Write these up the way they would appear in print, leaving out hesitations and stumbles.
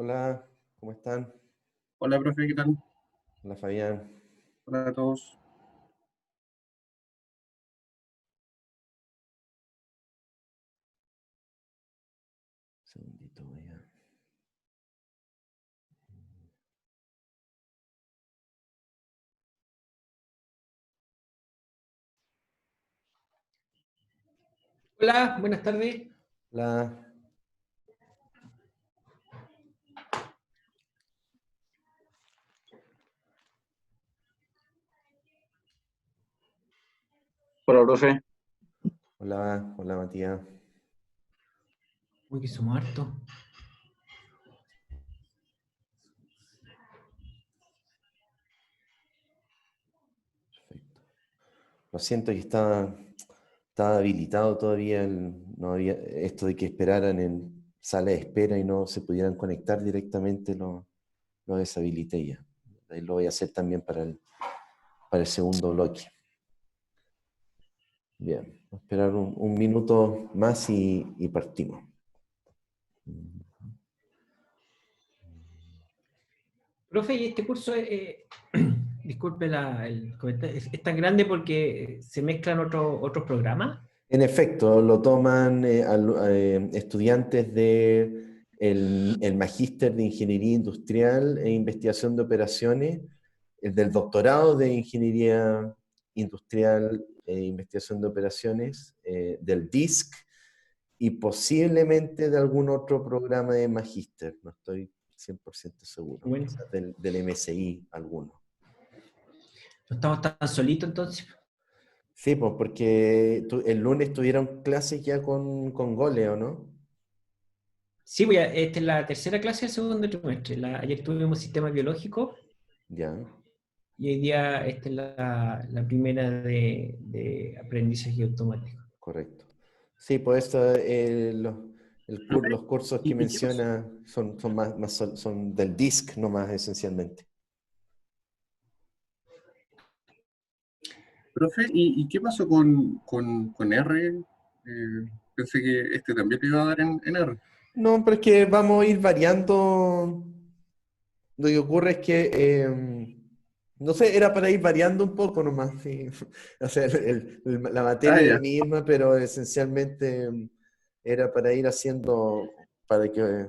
Hola, ¿cómo están? Hola, profe, ¿qué tal? Hola, Fabián. Hola a todos. Un segundito, voy a... Hola, buenas tardes. Hola, Hola, profe. hola, Matías. Uy, que somos hartos. Perfecto. Lo siento que estaba habilitado todavía, no había esto de que esperaran en sala de espera y no se pudieran conectar directamente, lo deshabilité ya. Ahí lo voy a hacer también para el segundo bloque. Bien, voy a esperar un minuto más y partimos. Profe, y este curso, disculpe el comentario, es tan grande porque se mezclan otros programas. En efecto, lo toman estudiantes de el Magíster de Ingeniería Industrial e Investigación de Operaciones, el del Doctorado de Ingeniería Industrial e Investigación de Operaciones, del DISC y posiblemente de algún otro programa de Magíster, no estoy 100% seguro, Bueno, quizás del MSI alguno. no estamos tan solitos entonces. Sí, pues porque el lunes tuvieron clases ya con Goleo, ¿no? Sí, esta es la tercera clase del segundo trimestre. Ayer tuvimos sistema biológico Ya, y hoy día esta es la primera de aprendizaje automático. correcto. Sí, pues esto, Profe, los cursos que ¿y qué pasó? menciona son del DISC nomás esencialmente. Profe, ¿y qué pasó con R? Pensé que este también te iba a dar en R. No, pero es que vamos a ir variando. Lo que ocurre es que, no sé, era para ir variando un poco nomás. Sí. O sea, la Ah, materia es la ya. misma, pero esencialmente era para ir haciendo, para que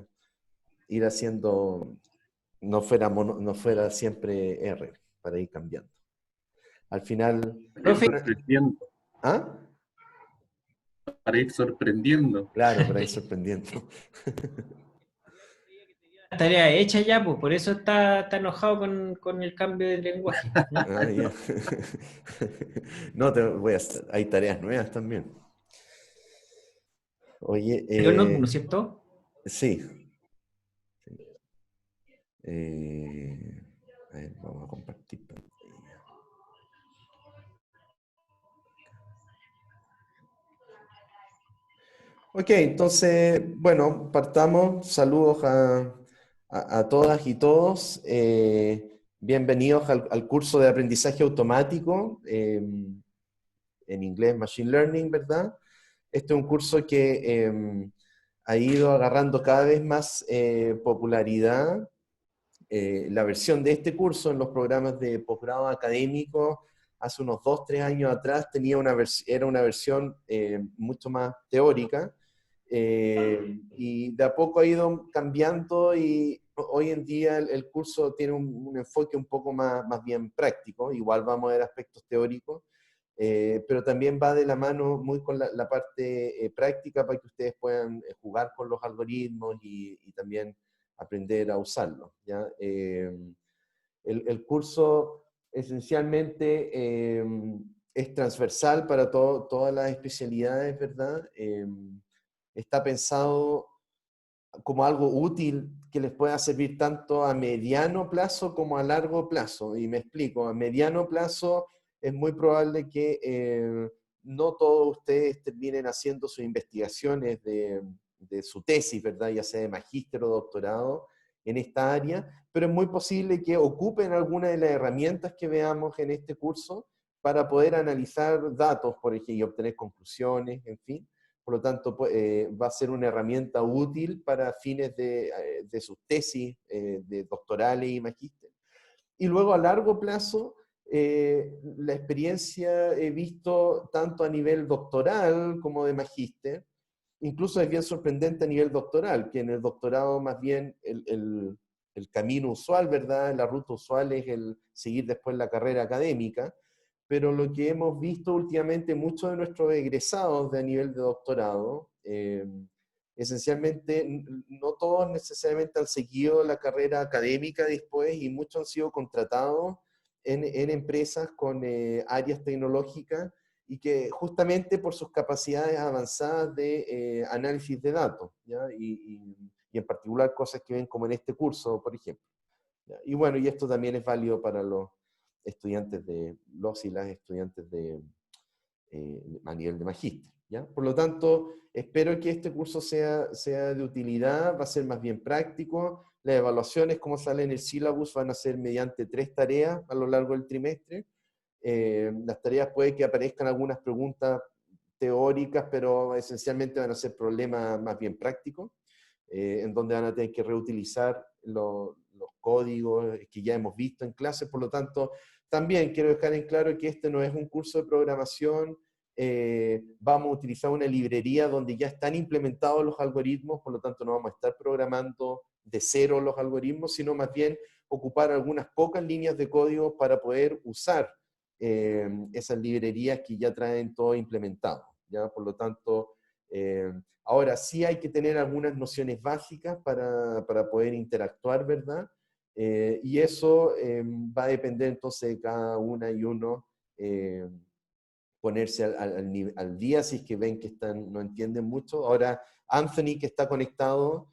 ir haciendo, no fuera siempre R, para ir cambiando. Al final, Para ir Profe, sorprendiendo. ¿ah? Para ir sorprendiendo. Claro, para ir sorprendiendo. la tarea hecha ya, pues por eso está enojado con el cambio de lenguaje. Ah, ya. No, hay tareas nuevas también. Oye, Pero no, ¿no es cierto? sí. Eh, a ver, vamos a compartir pantalla. Ok, entonces, bueno, partamos. Saludos a todas y todos. Bienvenidos al curso de aprendizaje automático, en inglés Machine Learning, ¿verdad? Este es un curso que ha ido agarrando cada vez más popularidad. La versión de este curso en los programas de posgrado académico hace unos 2, 3 años atrás era una versión mucho más teórica, y de a poco ha ido cambiando y hoy en día el curso tiene un enfoque un poco más bien práctico. Igual vamos a ver aspectos teóricos, pero también va de la mano muy con la parte práctica para que ustedes puedan jugar con los algoritmos y también aprender a usarlo, ¿ya? El curso esencialmente es transversal para todas las especialidades, ¿verdad? Está pensado como algo útil que les pueda servir tanto a mediano plazo como a largo plazo. Y me explico, a mediano plazo es muy probable que no todos ustedes terminen haciendo sus investigaciones de su tesis, ¿verdad? Ya sea de magíster o doctorado en esta área, pero es muy posible que ocupen alguna de las herramientas que veamos en este curso para poder analizar datos, por ejemplo, y obtener conclusiones, en fin, por lo tanto va a ser una herramienta útil para fines de sus tesis de doctorales y magíster. Y luego a largo plazo, la experiencia he visto tanto a nivel doctoral como de magíster, incluso es bien sorprendente a nivel doctoral, que en el doctorado más bien el camino usual, ¿verdad? La ruta usual es el seguir después la carrera académica, pero lo que hemos visto últimamente, muchos de nuestros egresados de a nivel de doctorado, esencialmente, no todos necesariamente han seguido la carrera académica después y muchos han sido contratados en empresas con áreas tecnológicas y que justamente por sus capacidades avanzadas de análisis de datos, ¿ya? Y en particular cosas que ven como en este curso, por ejemplo. ¿Ya? Y bueno, y esto también es válido para los estudiantes los y las estudiantes a nivel de magíster, ¿ya? Por lo tanto, espero que este curso sea de utilidad, va a ser más bien práctico. Las evaluaciones, como sale en el syllabus, van a ser mediante 3 tareas a lo largo del trimestre. Las tareas puede que aparezcan algunas preguntas teóricas, pero esencialmente van a ser problemas más bien prácticos, en donde van a tener que reutilizar los códigos que ya hemos visto en clase. Por lo tanto, también quiero dejar en claro que este no es un curso de programación, vamos a utilizar una librería donde ya están implementados los algoritmos, por lo tanto no vamos a estar programando de cero los algoritmos, sino más bien ocupar algunas pocas líneas de código para poder usar esas librerías que ya traen todo implementado, ¿ya? Por lo tanto, ahora sí hay que tener algunas nociones básicas para poder interactuar, ¿verdad? Y eso va a depender entonces de cada una y uno ponerse al día si es que ven que no entienden mucho. Ahora, Anthony, que está conectado,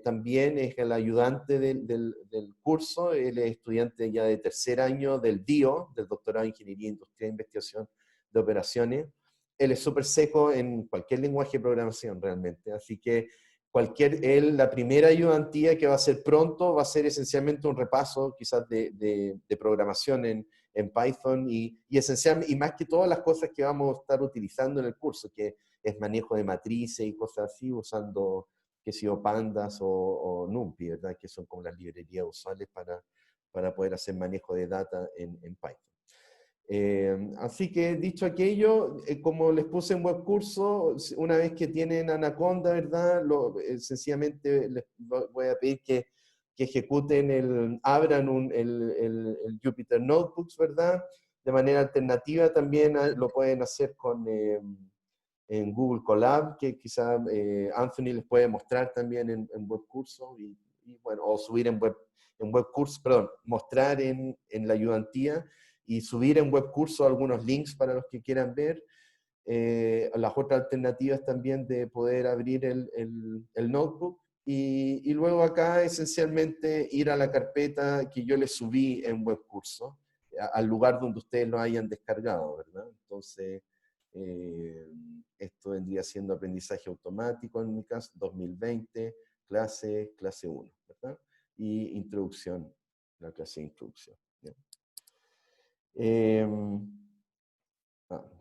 también es el ayudante del curso, él es estudiante ya de tercer año del DIO, del Doctorado en Ingeniería Industrial e Investigación de Operaciones. Él es súper seco en cualquier lenguaje de programación realmente, así que la primera ayudantía que va a ser pronto va a ser esencialmente un repaso quizás de programación en Python esencialmente, y más que todas las cosas que vamos a estar utilizando en el curso, que es manejo de matrices y cosas así, usando, qué sé yo, Pandas o NumPy, ¿verdad? Que son como las librerías usuales para poder hacer manejo de data en Python. Así que dicho aquello, como les puse en web curso, una vez que tienen Anaconda, ¿verdad? Sencillamente les voy a pedir que ejecuten abran el Jupyter Notebooks, ¿verdad? De manera alternativa también lo pueden hacer en Google Colab, que quizá Anthony les puede mostrar también en web curso, bueno, o subir en web curso, perdón, mostrar en la ayudantía, y subir en web curso algunos links para los que quieran ver. Las otras alternativas también de poder abrir el notebook y luego acá esencialmente ir a la carpeta que yo les subí en web curso, al lugar donde ustedes lo hayan descargado, ¿verdad? Entonces, esto vendría siendo aprendizaje automático en mi caso, 2020, clase 1, ¿verdad? Y introducción, la clase de introducción, ¿ya?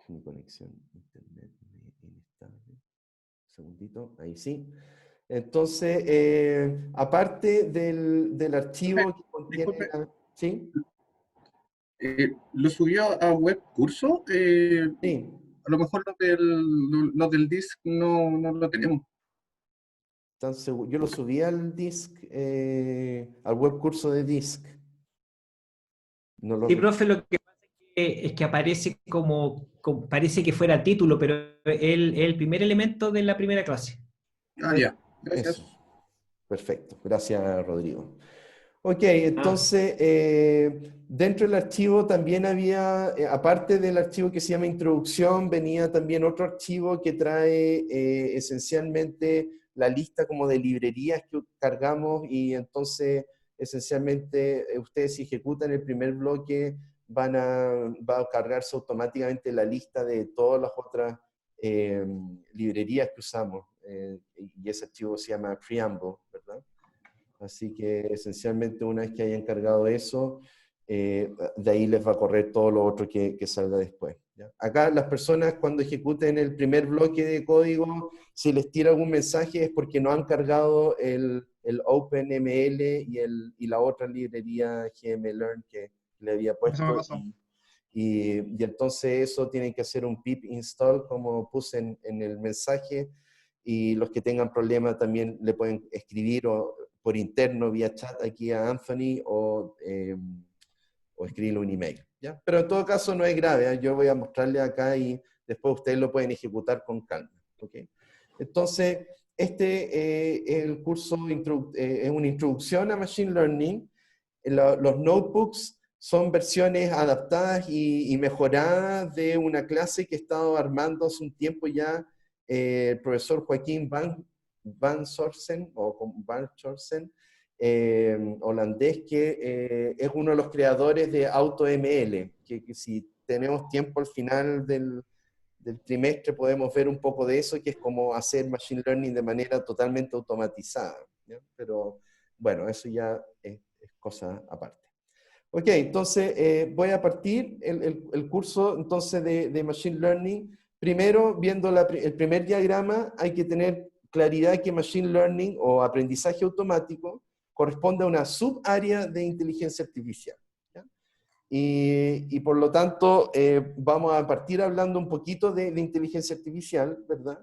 Mi conexión internet inestable. Un segundito, ahí sí. Entonces, aparte del archivo que contiene... Disculpe, ¿Sí? lo subió a web curso. Sí. A lo mejor los del disk no lo tenemos. Entonces, yo lo subí al disk, al web curso de disk. No lo Sí, profe, lo que pasa es que aparece parece que fuera título, pero el primer elemento de la primera clase. Ah, ya, gracias. Eso. Perfecto. Gracias, Rodrigo. Ok, Ah, entonces, dentro del archivo también había, aparte del archivo que se llama introducción, venía también otro archivo que trae esencialmente la lista como de librerías que cargamos, y entonces esencialmente ustedes si ejecutan el primer bloque va a cargarse automáticamente la lista de todas las otras librerías que usamos, y ese archivo se llama Preamble, ¿verdad? Así que esencialmente una vez que hayan cargado eso, de ahí les va a correr todo lo otro que salga después. ¿ya? Acá las personas cuando ejecuten el primer bloque de código, si les tira algún mensaje es porque no han cargado el OpenML y la otra librería GMLearn que le había Eso me puesto. pasó. Y entonces eso tienen que hacer un pip install como puse en el mensaje, y los que tengan problemas también le pueden escribir por interno vía chat aquí a Anthony o escribirle un email, ¿ya? Pero en todo caso no es grave, ¿eh? Yo voy a mostrarle acá y después ustedes lo pueden ejecutar con calma, ¿ok? Entonces, el curso es una introducción a Machine Learning. Los notebooks son versiones adaptadas y mejoradas de una clase que he estado armando hace un tiempo ya, el profesor Joaquín Van Sorsen, holandés, que es uno de los creadores de AutoML, que si tenemos tiempo al final del trimestre podemos ver un poco de eso, que es como hacer Machine Learning de manera totalmente automatizada, ¿ya? Pero bueno, eso ya es cosa aparte. Ok, entonces voy a partir el curso entonces de Machine Learning. Primero, viendo el primer diagrama, hay que tener claridad que Machine Learning o aprendizaje automático corresponde a una subárea de inteligencia artificial, ¿ya? Y por lo tanto, vamos a partir hablando un poquito de inteligencia artificial, ¿verdad?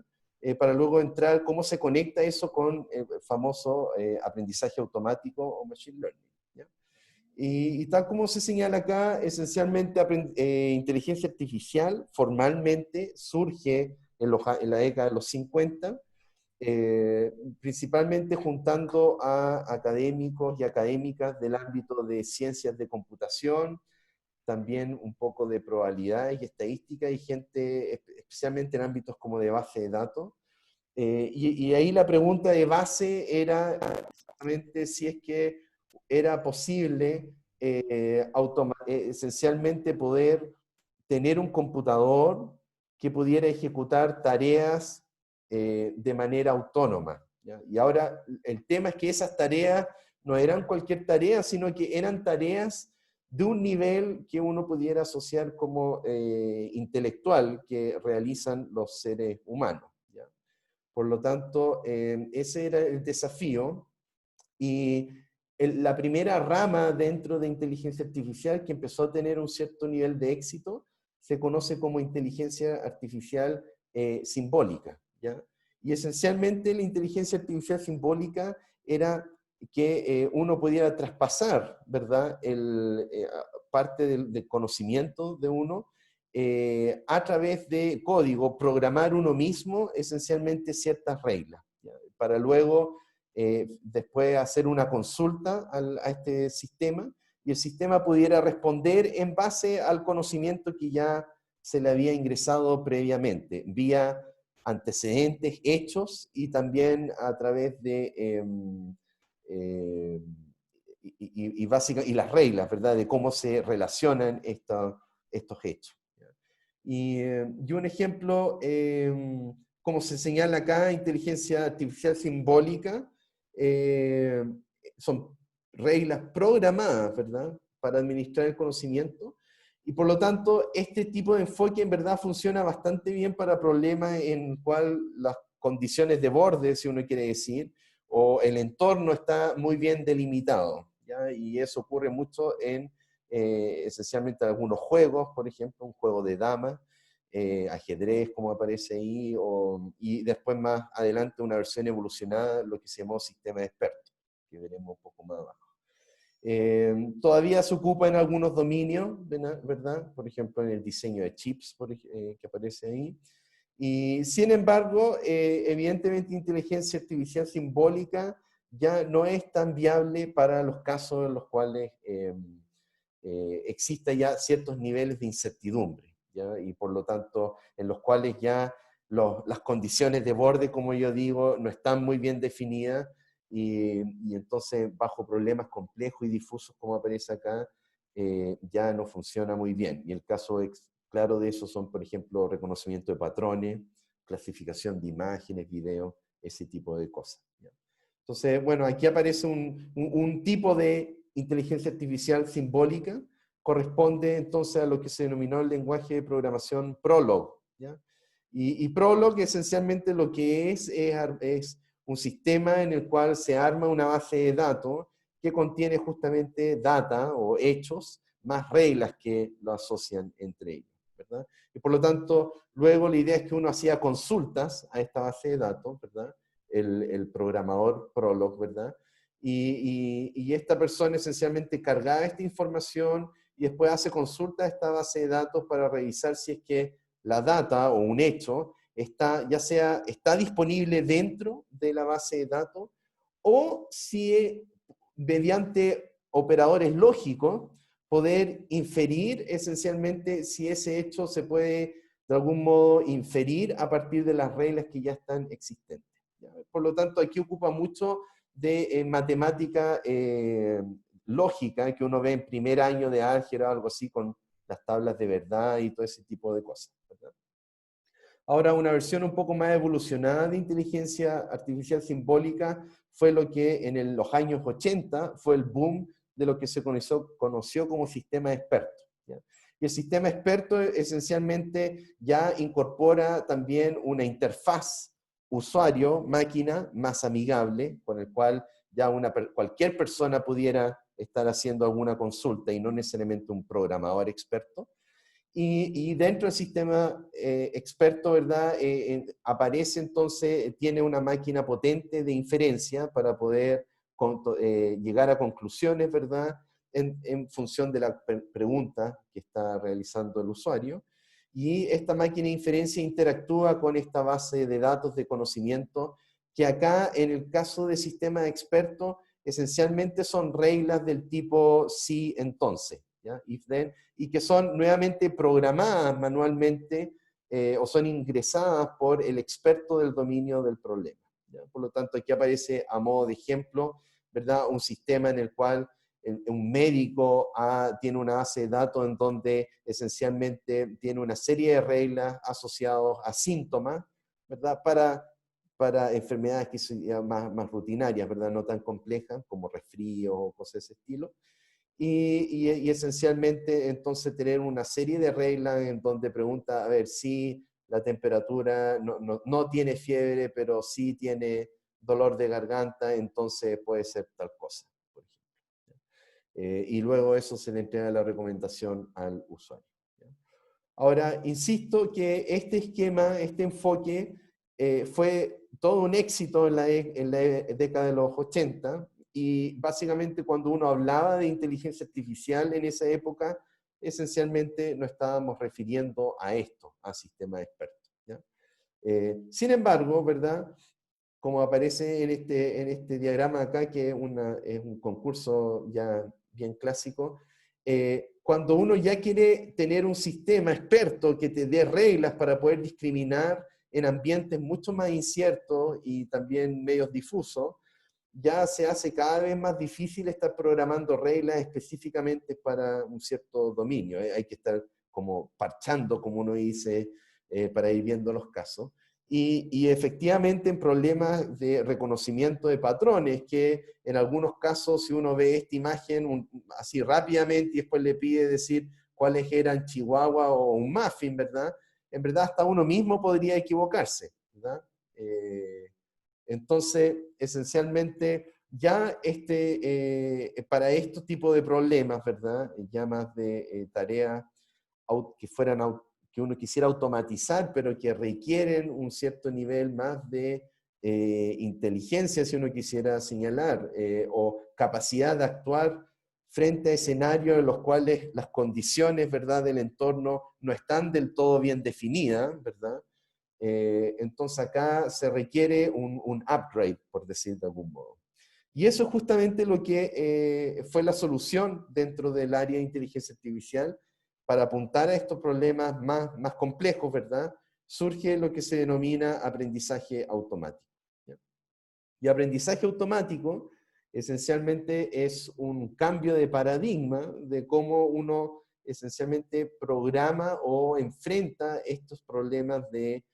Para luego entrar cómo se conecta eso con el famoso aprendizaje automático o Machine Learning, ¿ya? Y tal como se señala acá, esencialmente inteligencia artificial formalmente surge en la década de los 50, principalmente juntando a académicos y académicas del ámbito de ciencias de computación, también un poco de probabilidades y estadística, y gente especialmente en ámbitos como de base de datos. Y ahí la pregunta de base era exactamente si es que era posible esencialmente poder tener un computador que pudiera ejecutar tareas de manera autónoma, ¿ya? Y ahora el tema es que esas tareas no eran cualquier tarea, sino que eran tareas de un nivel que uno pudiera asociar como intelectual que realizan los seres humanos, ¿ya? Por lo tanto, ese era el desafío, y la primera rama dentro de inteligencia artificial que empezó a tener un cierto nivel de éxito se conoce como inteligencia artificial simbólica, ¿ya? Y esencialmente la inteligencia artificial simbólica era que uno pudiera traspasar, ¿verdad?, parte del conocimiento de uno a través de código, programar uno mismo esencialmente ciertas reglas, ¿ya? Para luego después hacer una consulta a este sistema, y el sistema pudiera responder en base al conocimiento que ya se le había ingresado previamente, vía antecedentes, hechos, y también a través de y las reglas, ¿verdad?, de cómo se relacionan estos hechos. Y un ejemplo, como se señala acá, inteligencia artificial simbólica, eh, son reglas programadas, ¿verdad?, para administrar el conocimiento, y por lo tanto este tipo de enfoque en verdad funciona bastante bien para problemas en cual las condiciones de borde, si uno quiere decir, o el entorno está muy bien delimitado, ¿ya? Y eso ocurre mucho en esencialmente algunos juegos, por ejemplo, un juego de damas, ajedrez, como aparece ahí, y después más adelante una versión evolucionada, lo que se llamó sistema de expertos, que veremos un poco más abajo. Todavía se ocupa en algunos dominios, ¿verdad? Por ejemplo, en el diseño de chips, que aparece ahí. Y sin embargo, evidentemente inteligencia artificial simbólica ya no es tan viable para los casos en los cuales exista ya ciertos niveles de incertidumbre, ¿ya? Y por lo tanto, en los cuales ya las condiciones de borde, como yo digo, no están muy bien definidas, y entonces bajo problemas complejos y difusos, como aparece acá, ya no funciona muy bien. Y el caso claro de eso son, por ejemplo, reconocimiento de patrones, clasificación de imágenes, videos, ese tipo de cosas, ¿ya? Entonces, bueno, aquí aparece un tipo de inteligencia artificial simbólica, corresponde entonces a lo que se denominó el lenguaje de programación Prolog, ¿ya? Y Prolog esencialmente lo que es un sistema en el cual se arma una base de datos que contiene justamente data o hechos, más reglas que lo asocian entre ellos, ¿verdad? Y por lo tanto, luego la idea es que uno hacía consultas a esta base de datos, ¿verdad? El programador Prolog, ¿verdad? Y esta persona esencialmente cargaba esta información y después hace consulta a esta base de datos para revisar si es que la data o un hecho está, ya sea está disponible dentro de la base de datos o si mediante operadores lógicos poder inferir esencialmente si ese hecho se puede de algún modo inferir a partir de las reglas que ya están existentes. Por lo tanto, aquí ocupa mucho de matemática lógica que uno ve en primer año de álgebra o algo así con las tablas de verdad y todo ese tipo de cosas, ¿verdad? Ahora, una versión un poco más evolucionada de inteligencia artificial simbólica fue lo que en los años 80 fue el boom de lo que se conoció como sistema experto, ¿ya? Y el sistema experto esencialmente ya incorpora también una interfaz usuario-máquina más amigable, con el cual ya cualquier persona pudiera estar haciendo alguna consulta y no necesariamente un programador experto. Y dentro del sistema experto, ¿verdad? Aparece entonces, tiene una máquina potente de inferencia para poder llegar a conclusiones, ¿verdad? En función de la pregunta que está realizando el usuario. Y esta máquina de inferencia interactúa con esta base de datos de conocimiento, que acá en el caso de sistema experto, esencialmente son reglas del tipo sí, entonces, ¿ya? If then, y que son nuevamente programadas manualmente o son ingresadas por el experto del dominio del problema, ¿ya? Por lo tanto, aquí aparece a modo de ejemplo, ¿verdad? Un sistema en el cual un médico tiene una base de datos en donde esencialmente tiene una serie de reglas asociadas a síntomas, ¿verdad? Para enfermedades que son más rutinarias, ¿verdad? No tan complejas como resfrío o cosas de ese estilo. Y esencialmente entonces tener una serie de reglas en donde pregunta, a ver, si la temperatura no tiene fiebre, pero sí tiene dolor de garganta, entonces puede ser tal cosa, por ejemplo. Y luego eso se le entrega la recomendación al usuario. Ahora, insisto que este esquema, este enfoque, fue todo un éxito en la década de los 80, y básicamente cuando uno hablaba de inteligencia artificial en esa época, esencialmente nos estábamos refiriendo a esto, a sistemas expertos, ¿ya? Sin embargo, ¿verdad? Como aparece en este diagrama acá, que es un concurso ya bien clásico, cuando uno ya quiere tener un sistema experto que te dé reglas para poder discriminar en ambientes mucho más inciertos y también medios difusos, ya se hace cada vez más difícil estar programando reglas específicamente para un cierto dominio. Hay que estar como parchando, como uno dice, para ir viendo los casos. Y efectivamente en problemas de reconocimiento de patrones, que en algunos casos si uno ve esta imagen así rápidamente y después le pide decir cuáles eran Chihuahua o un muffin, ¿verdad? En verdad hasta uno mismo podría equivocarse, ¿verdad? Entonces, esencialmente, ya para estos tipos de problemas, ¿verdad? Ya más de tareas que uno quisiera automatizar, pero que requieren un cierto nivel más de inteligencia, si uno quisiera señalar, o capacidad de actuar frente a escenarios en los cuales las condiciones, ¿verdad?, del entorno no están del todo bien definidas, ¿verdad? Entonces acá se requiere un upgrade, por decir de algún modo. Y eso es justamente lo que fue la solución dentro del área de inteligencia artificial para apuntar a estos problemas más complejos, ¿verdad? Surge lo que se denomina aprendizaje automático, ¿ya? Y aprendizaje automático esencialmente es un cambio de paradigma de cómo uno esencialmente programa o enfrenta estos problemas de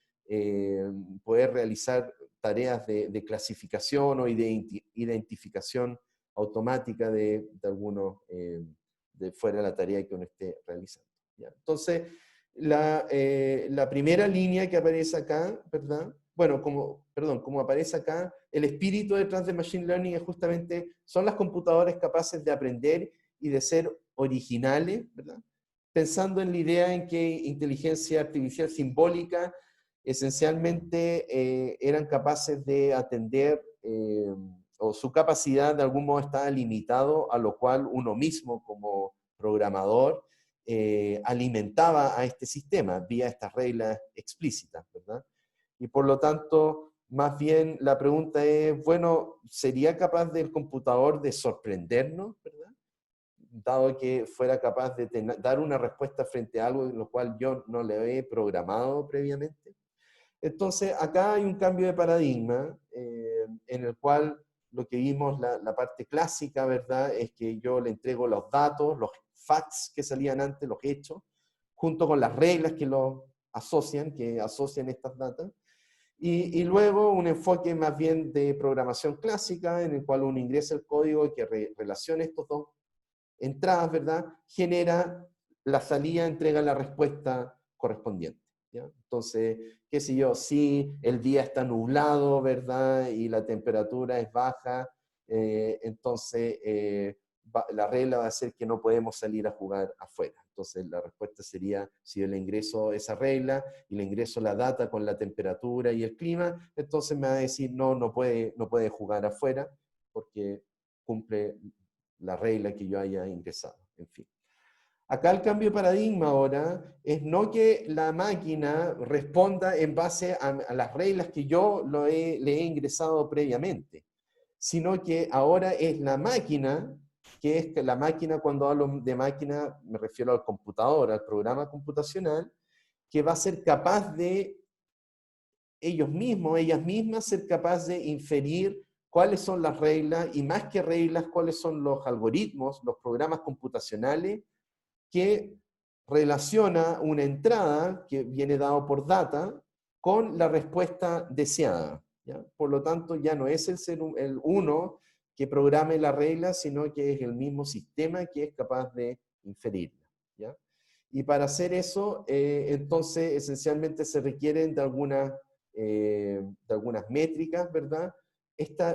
poder realizar tareas de clasificación o de identificación automática de de fuera de la tarea que uno esté realizando. ¿Ya? Entonces, la primera línea que aparece acá, ¿verdad? Bueno, como aparece acá, el espíritu detrás de Machine Learning es justamente, son las computadoras capaces de aprender y de ser originales, ¿verdad? Pensando en la idea en que inteligencia artificial simbólica esencialmente eran capaces de atender, o su capacidad de algún modo estaba limitado a lo cual uno mismo como programador alimentaba a este sistema vía estas reglas explícitas, ¿verdad? Y por lo tanto, más bien la pregunta es, bueno, ¿sería capaz del computador de sorprendernos, ¿verdad? Dado que fuera capaz de dar una respuesta frente a algo en lo cual yo no le he programado previamente. Entonces, acá hay un cambio de paradigma en el cual lo que vimos, la parte clásica, ¿verdad? Es que yo le entrego los datos, los facts que salían antes, los hechos, junto con las reglas que que asocian estas datas. Y luego un enfoque más bien de programación clásica, en el cual uno ingresa el código que relaciona estos dos entradas, ¿verdad? Genera la salida, entrega la respuesta correspondiente. ¿Ya? Entonces, qué sé yo, si el día está nublado, ¿verdad? Y la temperatura es baja, entonces la regla va a ser que no podemos salir a jugar afuera. Entonces la respuesta sería, si yo le ingreso esa regla y le ingreso la data con la temperatura y el clima, entonces me va a decir, no puede jugar afuera porque cumple la regla que yo haya ingresado, en fin. Acá el cambio de paradigma ahora es no que la máquina responda en base a las reglas que yo le he ingresado previamente, sino que ahora es la máquina, que es la máquina, cuando hablo de máquina me refiero al computador, al programa computacional, que va a ser capaz de ellos mismos, ellas mismas, ser capaz de inferir cuáles son las reglas y más que reglas, cuáles son los algoritmos, los programas computacionales que relaciona una entrada que viene dado por data con la respuesta deseada. ¿Ya? Por lo tanto, ya no es el uno que programe la regla, sino que es el mismo sistema que es capaz de inferirla. ¿Ya? Y para hacer eso, entonces, esencialmente se requieren de algunas métricas, ¿verdad?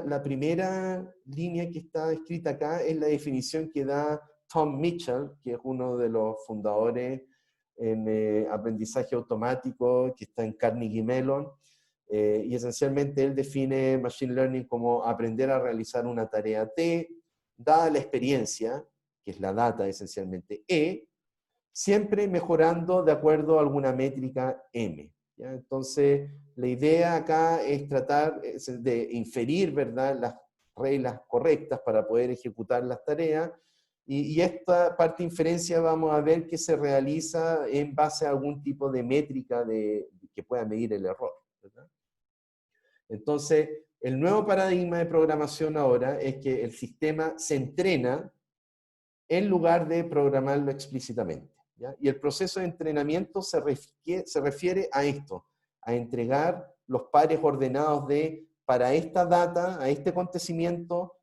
La primera línea que está escrita acá es la definición que da Tom Mitchell, que es uno de los fundadores en aprendizaje automático, que está en Carnegie Mellon, y esencialmente él define Machine Learning como aprender a realizar una tarea T, dada la experiencia, que es la data esencialmente siempre mejorando de acuerdo a alguna métrica M. ¿Ya? Entonces, la idea acá es tratar de inferir, ¿verdad?, las reglas correctas para poder ejecutar las tareas, y esta parte de inferencia vamos a ver que se realiza en base a algún tipo de métrica que pueda medir el error, ¿verdad? Entonces, el nuevo paradigma de programación ahora es que el sistema se entrena en lugar de programarlo explícitamente. ¿Ya? Y el proceso de entrenamiento se refiere a esto, a entregar los pares ordenados para esta data, a este acontecimiento,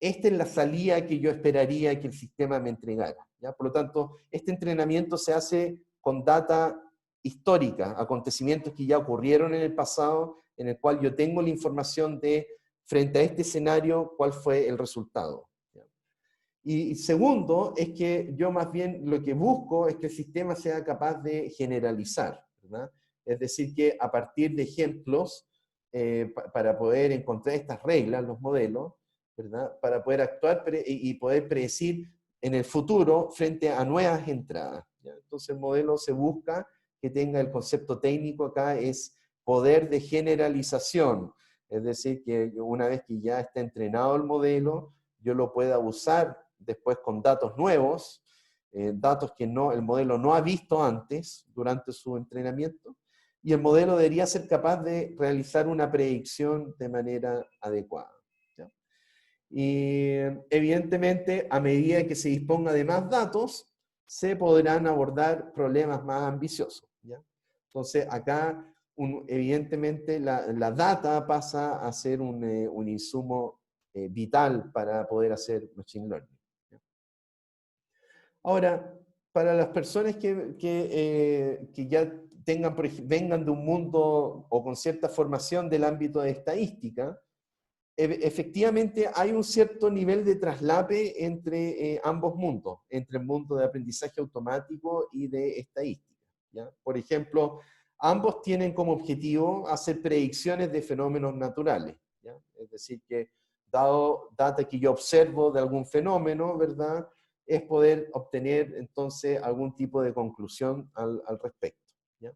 esta es la salida que yo esperaría que el sistema me entregara. ¿Ya? Por lo tanto, este entrenamiento se hace con data histórica, acontecimientos que ya ocurrieron en el pasado, en el cual yo tengo la información de, frente a este escenario, cuál fue el resultado. Y segundo, es que yo más bien lo que busco es que el sistema sea capaz de generalizar, ¿verdad? Es decir, que a partir de ejemplos, para poder encontrar estas reglas, los modelos, ¿verdad? Para poder actuar y poder predecir en el futuro frente a nuevas entradas. ¿Ya? Entonces el modelo se busca que tenga el concepto técnico acá, es poder de generalización. Es decir, que una vez que ya está entrenado el modelo, yo lo pueda usar después con datos nuevos, datos que el modelo no ha visto antes durante su entrenamiento, y el modelo debería ser capaz de realizar una predicción de manera adecuada. ¿Ya? Y evidentemente, a medida que se disponga de más datos, se podrán abordar problemas más ambiciosos. ¿Ya? Entonces, acá, evidentemente, la data pasa a ser un insumo vital para poder hacer Machine Learning. Ahora, para las personas que ya tengan, vengan de un mundo o con cierta formación del ámbito de estadística, efectivamente hay un cierto nivel de traslape entre ambos mundos, entre el mundo de aprendizaje automático y de estadística, ¿ya? Por ejemplo, ambos tienen como objetivo hacer predicciones de fenómenos naturales, ¿ya? Es decir, que dado data que yo observo de algún fenómeno, ¿verdad?, es poder obtener entonces algún tipo de conclusión al respecto, ¿ya?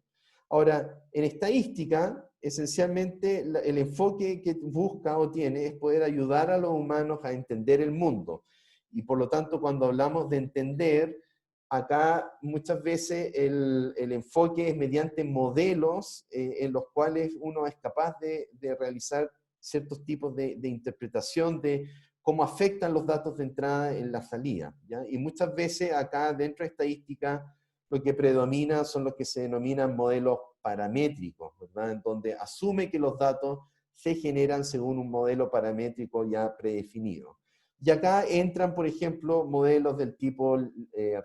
Ahora, en estadística, esencialmente el enfoque que busca o tiene es poder ayudar a los humanos a entender el mundo. Y por lo tanto, cuando hablamos de entender, acá muchas veces el enfoque es mediante modelos en los cuales uno es capaz de realizar ciertos tipos de interpretación de cómo afectan los datos de entrada en la salida, ¿ya? Y muchas veces acá dentro de estadística lo que predomina son los que se denominan modelos paramétricos, ¿verdad? En donde asume que los datos se generan según un modelo paramétrico ya predefinido. Y acá entran, por ejemplo, modelos del tipo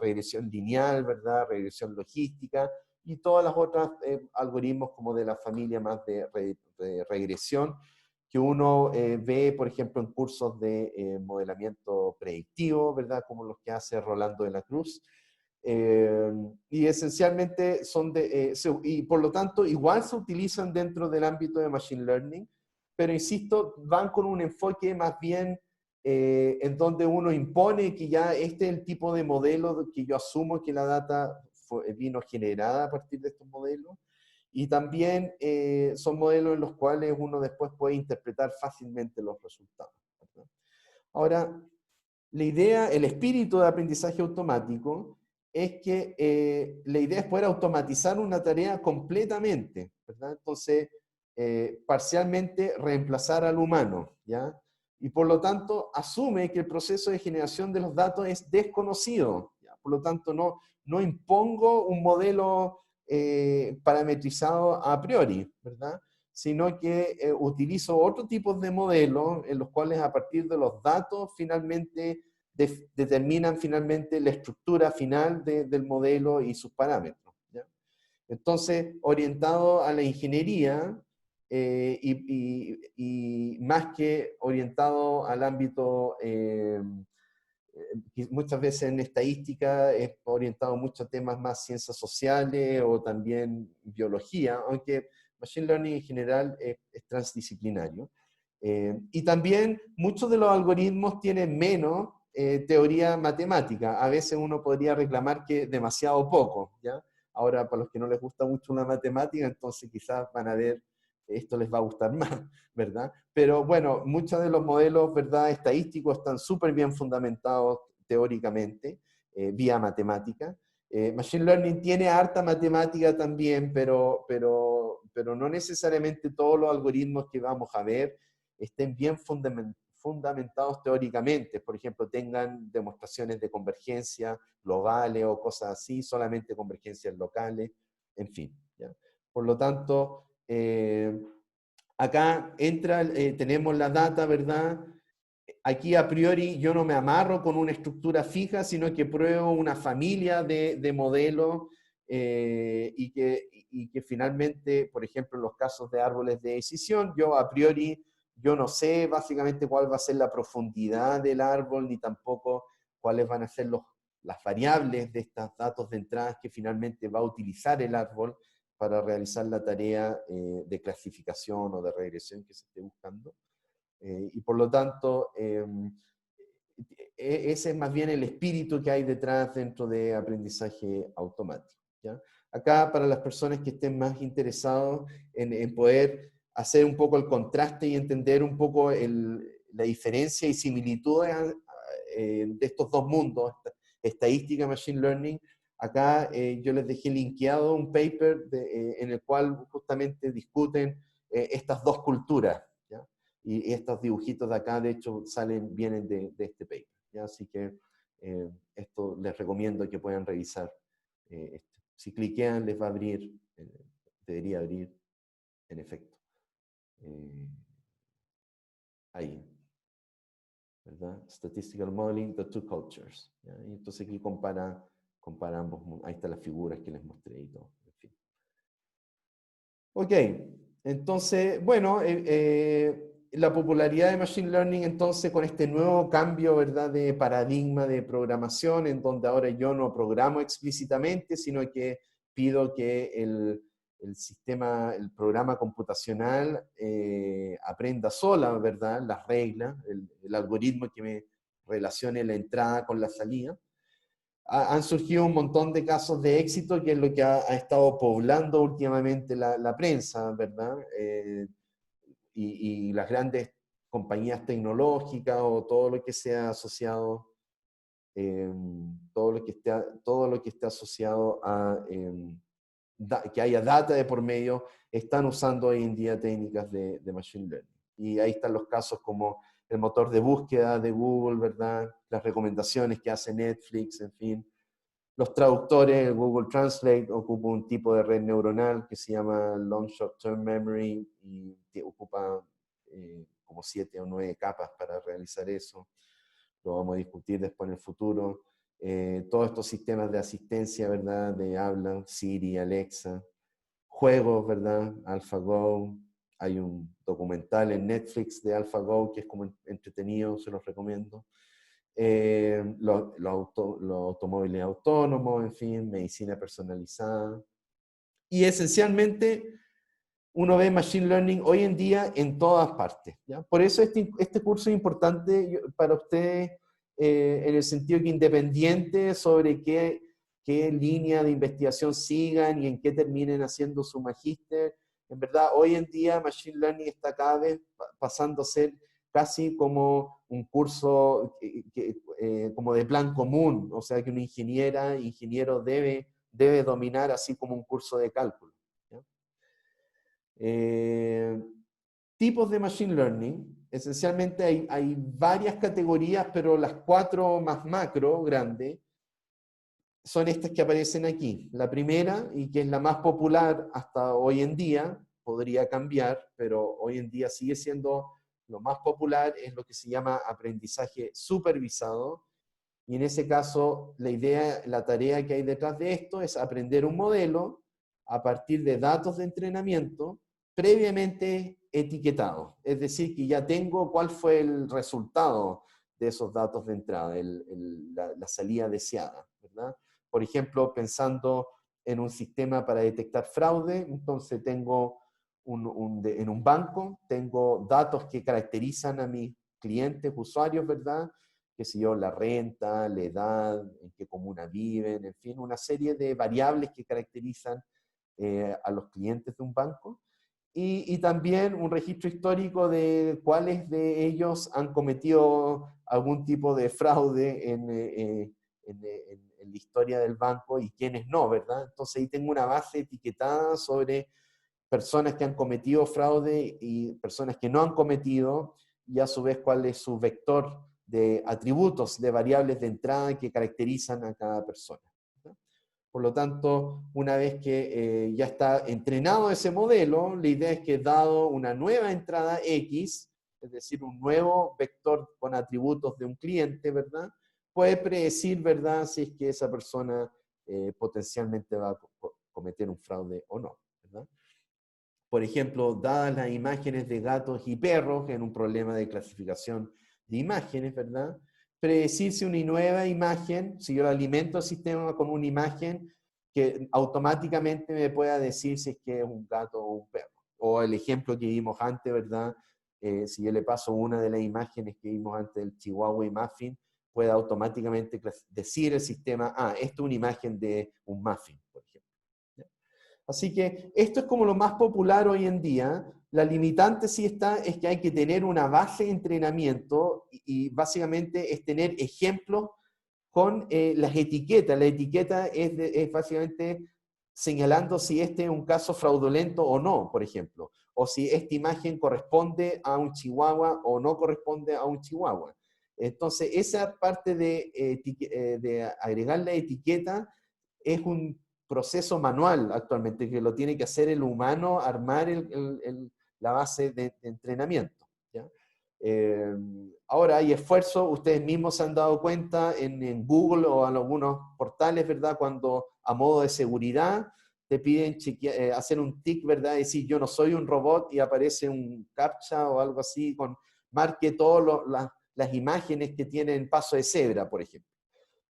regresión lineal, ¿verdad? Regresión logística y todas las otras algoritmos como de la familia más de regresión que uno ve, por ejemplo, en cursos de modelamiento predictivo, ¿verdad? Como los que hace Rolando de la Cruz. Y esencialmente son y por lo tanto igual se utilizan dentro del ámbito de Machine Learning, pero insisto, van con un enfoque más bien en donde uno impone que ya este es el tipo de modelo que yo asumo que la data vino generada a partir de estos modelos, y también son modelos en los cuales uno después puede interpretar fácilmente los resultados, ¿verdad? Ahora, la idea, el espíritu de aprendizaje automático es que la idea es poder automatizar una tarea completamente, ¿verdad? Entonces, parcialmente reemplazar al humano, ¿ya? Y por lo tanto, asume que el proceso de generación de los datos es desconocido, ¿ya? Por lo tanto, no impongo un modelo parametrizado a priori, ¿verdad? Sino que utilizo otro tipo de modelos en los cuales a partir de los datos finalmente determinan finalmente la estructura final del modelo y sus parámetros, ¿ya? Entonces, orientado a la ingeniería y más que orientado al ámbito, muchas veces en estadística es orientado mucho a temas más ciencias sociales o también biología, aunque Machine Learning en general es transdisciplinario. Y también muchos de los algoritmos tienen menos teoría matemática. A veces uno podría reclamar que demasiado poco, ¿ya? Ahora, para los que no les gusta mucho la matemática, entonces quizás van a ver, esto les va a gustar más, ¿verdad? Pero bueno, muchos de los modelos, ¿verdad?, estadísticos están súper bien fundamentados teóricamente, vía matemática. Machine Learning tiene harta matemática también, pero no necesariamente todos los algoritmos que vamos a ver estén bien fundamentados teóricamente. Por ejemplo, tengan demostraciones de convergencia globales o cosas así, solamente convergencias locales, en fin, ¿ya? Por lo tanto, acá entra, tenemos la data, ¿verdad? Aquí a priori yo no me amarro con una estructura fija, sino que pruebo una familia de modelos y que finalmente, por ejemplo, en los casos de árboles de decisión, yo a priori yo no sé básicamente cuál va a ser la profundidad del árbol, ni tampoco cuáles van a ser las variables de estos datos de entrada que finalmente va a utilizar el árbol para realizar la tarea de clasificación o de regresión que se esté buscando. Y por lo tanto, ese es más bien el espíritu que hay detrás dentro de aprendizaje automático, ¿ya? Acá, para las personas que estén más interesados en poder hacer un poco el contraste y entender un poco la diferencia y similitudes de estos dos mundos, estadística y machine learning, acá yo les dejé linkeado un paper en el cual justamente discuten estas dos culturas, ¿ya? Y estos dibujitos de acá, de hecho, vienen de este paper, ¿ya? Así que esto les recomiendo que puedan revisar. Esto. Si cliquean, les va a abrir, debería abrir, en efecto. Ahí. ¿verdad? Statistical Modeling, the two cultures. ¿Ya? Y entonces aquí compara ambos, ahí están las figuras que les mostré y todo. En fin. Ok, entonces, bueno, la popularidad de Machine Learning entonces con este nuevo cambio, ¿verdad?, de paradigma de programación, en donde ahora yo no programo explícitamente, sino que pido que el sistema, el programa computacional aprenda sola, ¿verdad?, las reglas, el algoritmo que me relacione la entrada con la salida. Han surgido un montón de casos de éxito, que es lo que ha estado poblando últimamente la prensa, ¿verdad? Y las grandes compañías tecnológicas o todo lo que sea asociado, todo lo que esté asociado a que haya data de por medio, están usando hoy en día técnicas de Machine Learning. Y ahí están los casos como el motor de búsqueda de Google, ¿verdad? Las recomendaciones que hace Netflix, en fin. Los traductores, el Google Translate ocupa un tipo de red neuronal que se llama Long Short Term Memory y que ocupa como 7 o 9 capas para realizar eso. Lo vamos a discutir después en el futuro. Todos estos sistemas de asistencia, ¿verdad? De habla, Siri, Alexa. Juegos, ¿verdad? AlphaGo. Hay un documental en Netflix de AlphaGo que es como entretenido, se los recomiendo. Los automóviles autónomos, en fin, medicina personalizada. Y esencialmente uno ve Machine Learning hoy en día en todas partes. ¿Ya? Por eso este curso es importante para ustedes en el sentido que independiente sobre qué línea de investigación sigan y en qué terminen haciendo su magíster, en verdad hoy en día Machine Learning está cada vez pasando a ser casi como un curso como de plan común, o sea que un ingeniero debe dominar así como un curso de cálculo. ¿Ya? Tipos de Machine Learning, esencialmente hay varias categorías, pero las 4 más macro, grandes, son estas que aparecen aquí. La primera, y que es la más popular hasta hoy en día, podría cambiar, pero hoy en día sigue siendo lo más popular, es lo que se llama aprendizaje supervisado. Y en ese caso, la idea, la tarea que hay detrás de esto es aprender un modelo a partir de datos de entrenamiento previamente etiquetados. Es decir, que ya tengo cuál fue el resultado de esos datos de entrada, la salida deseada, ¿verdad? Por ejemplo, pensando en un sistema para detectar fraude, entonces tengo en un banco, tengo datos que caracterizan a mis clientes, usuarios, ¿verdad? Qué sé yo, la renta, la edad, en qué comuna viven, en fin, una serie de variables que caracterizan a los clientes de un banco. Y también un registro histórico de cuáles de ellos han cometido algún tipo de fraude en la historia del banco y quiénes no, ¿verdad? Entonces ahí tengo una base etiquetada sobre personas que han cometido fraude y personas que no han cometido, y a su vez cuál es su vector de atributos, de variables de entrada que caracterizan a cada persona. Por lo tanto, una vez que ya está entrenado ese modelo, la idea es que dado una nueva entrada X, es decir, un nuevo vector con atributos de un cliente, ¿verdad? Puede predecir, ¿verdad?, si es que esa persona potencialmente va a cometer un fraude o no, ¿verdad? Por ejemplo, dadas las imágenes de gatos y perros, en un problema de clasificación de imágenes, ¿verdad? Predecir si una nueva imagen, si yo lo alimento al sistema con una imagen, que automáticamente me pueda decir si es que es un gato o un perro. O el ejemplo que vimos antes, ¿verdad? Si yo le paso una de las imágenes que vimos antes del Chihuahua y Muffin, puede automáticamente decir el sistema, esto es una imagen de un Muffin, por ejemplo. Así que esto es como lo más popular hoy en día. La limitante sí es que hay que tener una base de entrenamiento y básicamente es tener ejemplos con las etiquetas. La etiqueta es básicamente señalando si este es un caso fraudulento o no, por ejemplo, o si esta imagen corresponde a un chihuahua o no corresponde a un chihuahua. Entonces, esa parte de agregar la etiqueta es un proceso manual actualmente, que lo tiene que hacer el humano, armar la base de entrenamiento. ¿Ya? Ahora hay esfuerzo, ustedes mismos se han dado cuenta en Google o en algunos portales, ¿verdad? Cuando a modo de seguridad te piden hacer un tick, ¿verdad? Y decir yo no soy un robot y aparece un captcha o algo así, marque todas las imágenes que tienen paso de cebra, por ejemplo.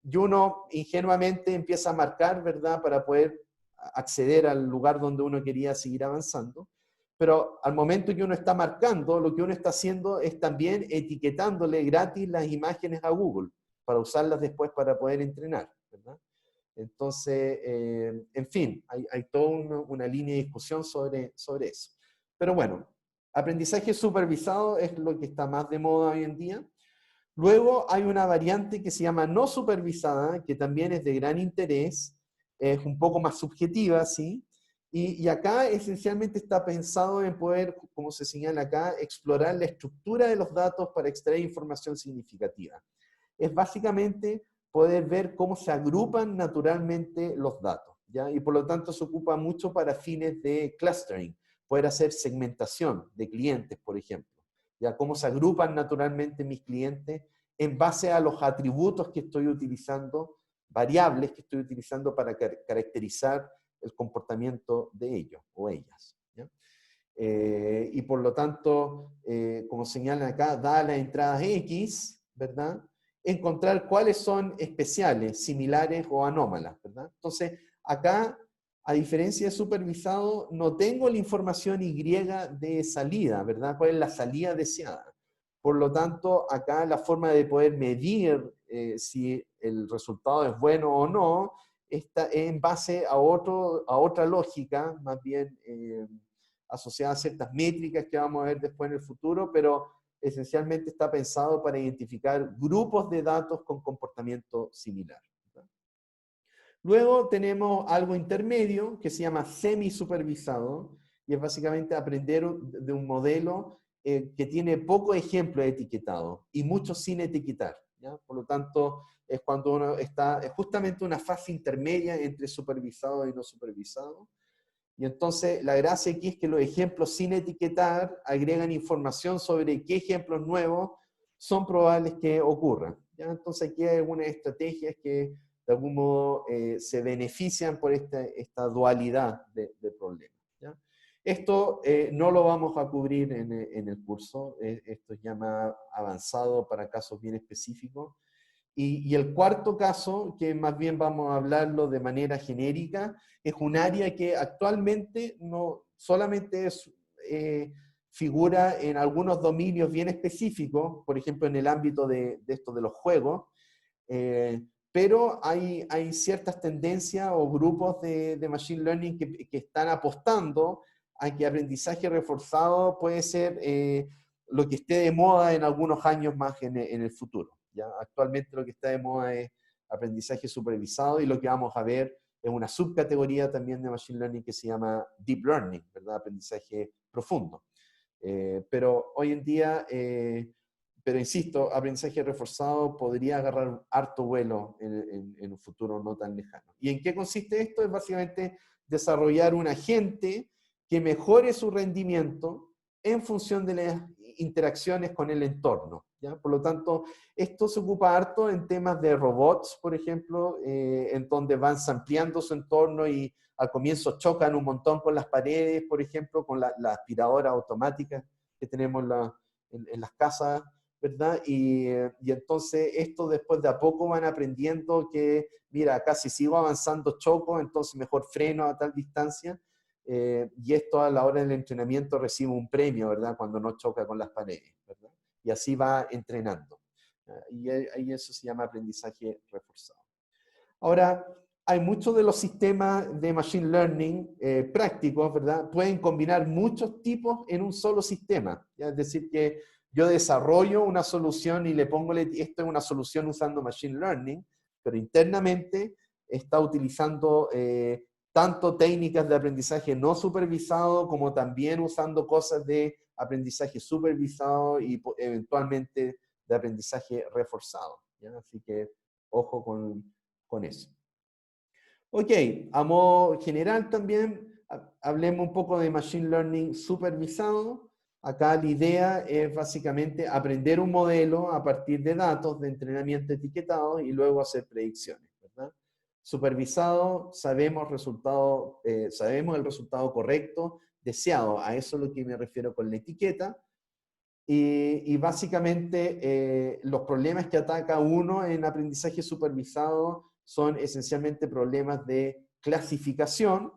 Y uno ingenuamente empieza a marcar, ¿verdad? Para poder acceder al lugar donde uno quería seguir avanzando. Pero al momento que uno está marcando, lo que uno está haciendo es también etiquetándole gratis las imágenes a Google para usarlas después para poder entrenar, ¿verdad? Entonces, en fin, hay toda una línea de discusión sobre eso. Pero bueno, aprendizaje supervisado es lo que está más de moda hoy en día. Luego hay una variante que se llama no supervisada, que también es de gran interés, es un poco más subjetiva, ¿sí? Y acá esencialmente está pensado en poder, como se señala acá, explorar la estructura de los datos para extraer información significativa. Es básicamente poder ver cómo se agrupan naturalmente los datos, ¿ya? Y por lo tanto se ocupa mucho para fines de clustering, poder hacer segmentación de clientes, por ejemplo. ¿Ya? Cómo se agrupan naturalmente mis clientes en base a los atributos que estoy utilizando, variables que estoy utilizando para caracterizar el comportamiento de ellos o ellas. ¿Ya? Y por lo tanto, como señalan acá, dadas las entradas X, ¿verdad? Encontrar cuáles son especiales, similares o anómalas, ¿verdad? Entonces, acá, a diferencia de supervisado, no tengo la información Y de salida, ¿verdad? ¿Cuál es la salida deseada? Por lo tanto, acá la forma de poder medir si el resultado es bueno o no, está en base a otra lógica, más bien asociada a ciertas métricas que vamos a ver después en el futuro, pero esencialmente está pensado para identificar grupos de datos con comportamiento similar. Luego tenemos algo intermedio que se llama semi-supervisado, y es básicamente aprender de un modelo que tiene poco ejemplo etiquetado y mucho sin etiquetar, ¿ya? Por lo tanto, es cuando uno está, es justamente una fase intermedia entre supervisado y no supervisado. Y entonces la gracia aquí es que los ejemplos sin etiquetar agregan información sobre qué ejemplos nuevos son probables que ocurran, ¿ya? Entonces aquí hay algunas estrategias que de algún modo se benefician por esta dualidad de problemas, ¿ya? Esto no lo vamos a cubrir en el curso, esto es ya más avanzado para casos bien específicos. Y el cuarto caso, que más bien vamos a hablarlo de manera genérica, es un área que actualmente no solamente figura en algunos dominios bien específicos, por ejemplo en el ámbito de esto de los juegos, pero hay ciertas tendencias o grupos de Machine Learning que están apostando a que aprendizaje reforzado puede ser lo que esté de moda en algunos años más en el futuro. ¿Ya? Actualmente lo que está de moda es aprendizaje supervisado y lo que vamos a ver es una subcategoría también de Machine Learning que se llama Deep Learning, ¿verdad? Aprendizaje profundo. Pero hoy en día, pero insisto, aprendizaje reforzado podría agarrar harto vuelo en un futuro no tan lejano. ¿Y en qué consiste esto? Es básicamente desarrollar un agente que mejore su rendimiento en función de las interacciones con el entorno, ¿ya? Por lo tanto, esto se ocupa harto en temas de robots, por ejemplo, en donde van ampliando su entorno y al comienzo chocan un montón con las paredes, por ejemplo, con la aspiradora automática que tenemos en las casas, ¿verdad? Y entonces esto después de a poco van aprendiendo que, mira, acá si sigo avanzando choco, entonces mejor freno a tal distancia. Y esto a la hora del entrenamiento recibe un premio, ¿verdad? Cuando no choca con las paredes, ¿verdad? Y así va entrenando. Y ahí eso se llama aprendizaje reforzado. Ahora, hay muchos de los sistemas de Machine Learning prácticos, ¿verdad? Pueden combinar muchos tipos en un solo sistema. ¿Ya? Es decir, que yo desarrollo una solución y le pongo, esto es una solución usando Machine Learning, pero internamente está utilizando tanto técnicas de aprendizaje no supervisado como también usando cosas de aprendizaje supervisado y eventualmente de aprendizaje reforzado. ¿Ya? Así que ojo con eso. Ok, a modo general también, hablemos un poco de Machine Learning supervisado. Acá la idea es básicamente aprender un modelo a partir de datos de entrenamiento etiquetados y luego hacer predicciones, ¿verdad? Supervisado, sabemos el resultado correcto, deseado, a eso es lo que me refiero con la etiqueta, y básicamente los problemas que ataca uno en aprendizaje supervisado son esencialmente problemas de clasificación,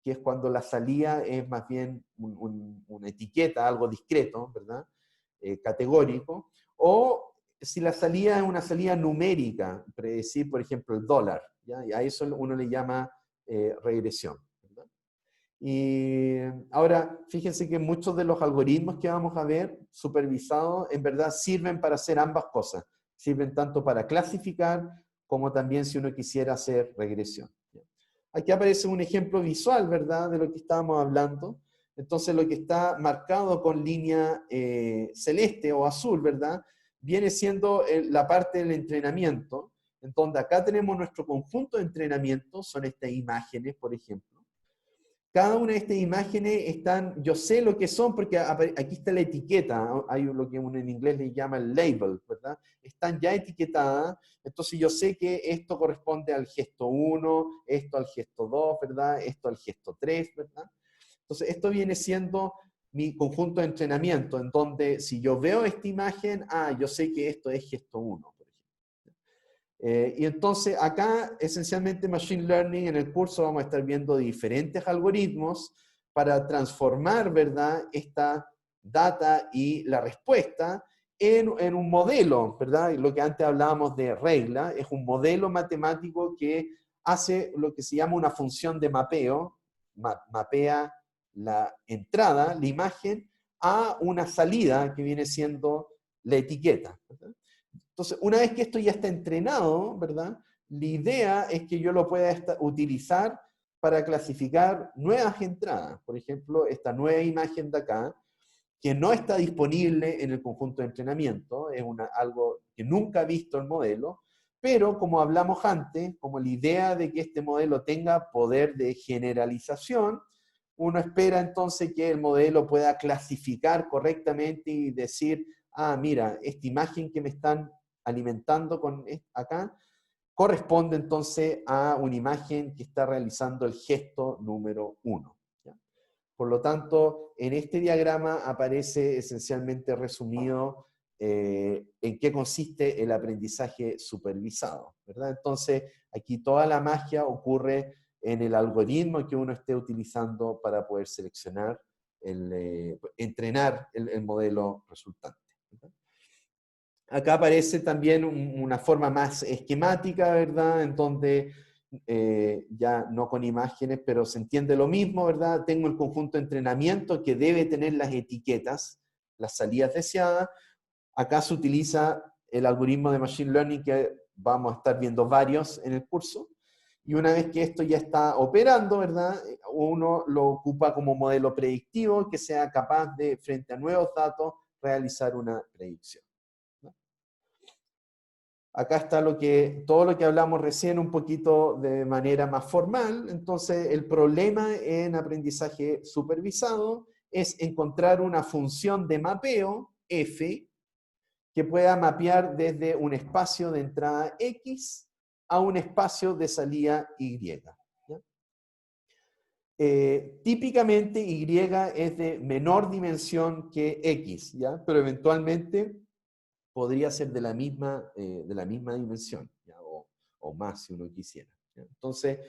que es cuando la salida es más bien una etiqueta, algo discreto, ¿verdad? Categórico, o si la salida es una salida numérica, predecir, por ejemplo, el dólar, ¿ya? Y a eso uno le llama regresión, ¿verdad? Y ahora, fíjense que muchos de los algoritmos que vamos a ver supervisados, en verdad sirven para hacer ambas cosas. Sirven tanto para clasificar, como también si uno quisiera hacer regresión. Aquí aparece un ejemplo visual, ¿verdad?, de lo que estábamos hablando. Entonces, lo que está marcado con línea celeste o azul, ¿verdad?, viene siendo la parte del entrenamiento, en donde acá tenemos nuestro conjunto de entrenamiento, son estas imágenes, por ejemplo. Cada una de estas imágenes están, yo sé lo que son porque aquí está la etiqueta, hay lo que uno en inglés le llama el label, ¿verdad? Están ya etiquetadas, entonces yo sé que esto corresponde al gesto 1, esto al gesto 2, ¿verdad? Esto al gesto 3, ¿verdad? Entonces esto viene siendo mi conjunto de entrenamiento, en donde si yo veo esta imagen, yo sé que esto es gesto 1. Y entonces acá esencialmente Machine Learning en el curso vamos a estar viendo diferentes algoritmos para transformar, ¿verdad?, esta data y la respuesta en un modelo, ¿verdad? Y lo que antes hablábamos de regla, es un modelo matemático que hace lo que se llama una función de mapeo, mapea la entrada, la imagen, a una salida que viene siendo la etiqueta, ¿verdad? Entonces, una vez que esto ya está entrenado, ¿verdad? La idea es que yo lo pueda utilizar para clasificar nuevas entradas. Por ejemplo, esta nueva imagen de acá, que no está disponible en el conjunto de entrenamiento, es algo que nunca ha visto el modelo, pero como hablamos antes, como la idea de que este modelo tenga poder de generalización, uno espera entonces que el modelo pueda clasificar correctamente y decir, mira, esta imagen que me están alimentando con acá, corresponde entonces a una imagen que está realizando el gesto número 1. ¿Ya? Por lo tanto, en este diagrama aparece esencialmente resumido en qué consiste el aprendizaje supervisado, ¿verdad? Entonces, aquí toda la magia ocurre en el algoritmo que uno esté utilizando para poder seleccionar, entrenar el modelo resultante, ¿verdad? Acá aparece también una forma más esquemática, ¿verdad? En donde ya no con imágenes, pero se entiende lo mismo, ¿verdad? Tengo el conjunto de entrenamiento que debe tener las etiquetas, las salidas deseadas. Acá se utiliza el algoritmo de Machine Learning que vamos a estar viendo varios en el curso. Y una vez que esto ya está operando, ¿verdad? Uno lo ocupa como modelo predictivo que sea capaz de, frente a nuevos datos, realizar una predicción. Acá está todo lo que hablamos recién un poquito de manera más formal. Entonces, el problema en aprendizaje supervisado es encontrar una función de mapeo, f, que pueda mapear desde un espacio de entrada x a un espacio de salida y. ¿Ya? Típicamente y es de menor dimensión que x, ¿ya? Pero eventualmente podría ser de la misma dimensión, ¿ya? O más si uno quisiera, ¿ya? Entonces,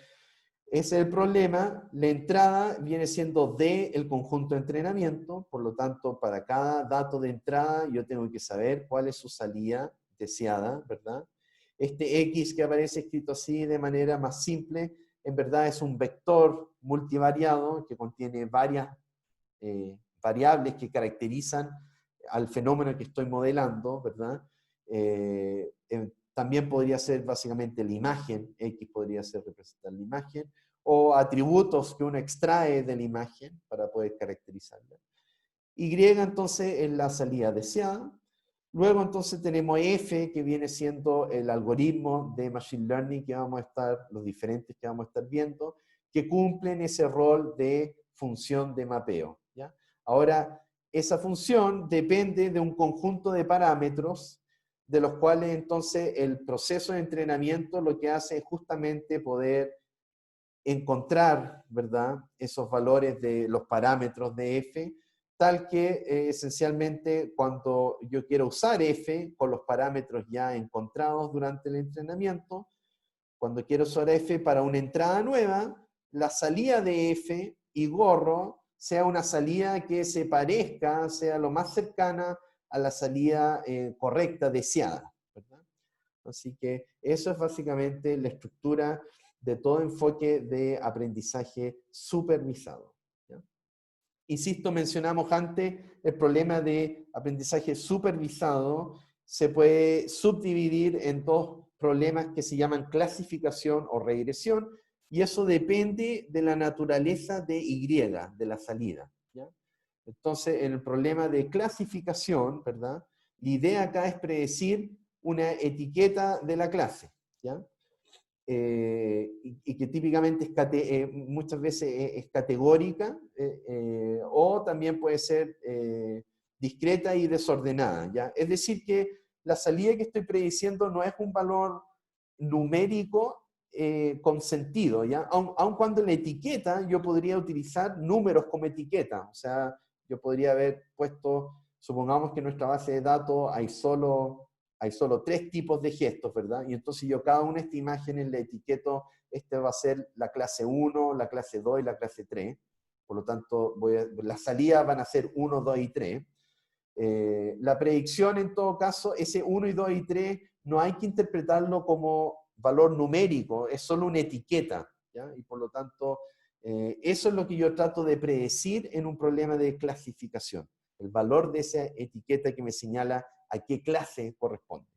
ese es el problema. La entrada viene siendo de el conjunto de entrenamiento, por lo tanto, para cada dato de entrada yo tengo que saber cuál es su salida deseada, ¿verdad? Este X que aparece escrito así de manera más simple, en verdad es un vector multivariado que contiene varias variables que caracterizan al fenómeno que estoy modelando, ¿verdad? También podría ser básicamente la imagen, X podría ser representar la imagen, o atributos que uno extrae de la imagen para poder caracterizarla. Y entonces es la salida deseada. Luego entonces tenemos F, que viene siendo el algoritmo de Machine Learning que vamos a estar, los diferentes que vamos a estar viendo, que cumplen ese rol de función de mapeo, ¿ya? Ahora, esa función depende de un conjunto de parámetros de los cuales entonces el proceso de entrenamiento lo que hace es justamente poder encontrar, ¿verdad?, esos valores de los parámetros de f, tal que esencialmente cuando yo quiero usar f con los parámetros ya encontrados durante el entrenamiento, cuando quiero usar f para una entrada nueva, la salida de f y gorro sea una salida que se parezca, sea lo más cercana a la salida correcta, deseada, ¿verdad? Así que eso es básicamente la estructura de todo enfoque de aprendizaje supervisado, ¿ya? Insisto, mencionamos antes el problema de aprendizaje supervisado se puede subdividir en dos problemas que se llaman clasificación o regresión, y eso depende de la naturaleza de Y, de la salida, ¿ya? Entonces, en el problema de clasificación, ¿verdad?, la idea acá es predecir una etiqueta de la clase, ¿ya? Y que típicamente es muchas veces es categórica, o también puede ser discreta y desordenada, ¿ya? Es decir, que la salida que estoy prediciendo no es un valor numérico con sentido, ¿ya? Aun cuando en la etiqueta yo podría utilizar números como etiqueta, o sea, yo podría haber puesto, supongamos que en nuestra base de datos hay solo 3 tipos de gestos, ¿verdad? Y entonces yo cada una de estas imágenes le etiqueto, este va a ser la clase 1, la clase 2 y la clase 3. Por lo tanto, las salidas van a ser 1, 2 y 3. La predicción, en todo caso, ese 1 y 2 y 3, no hay que interpretarlo como valor numérico, es solo una etiqueta, ¿ya? Y por lo tanto, eso es lo que yo trato de predecir en un problema de clasificación. El valor de esa etiqueta que me señala a qué clase corresponde,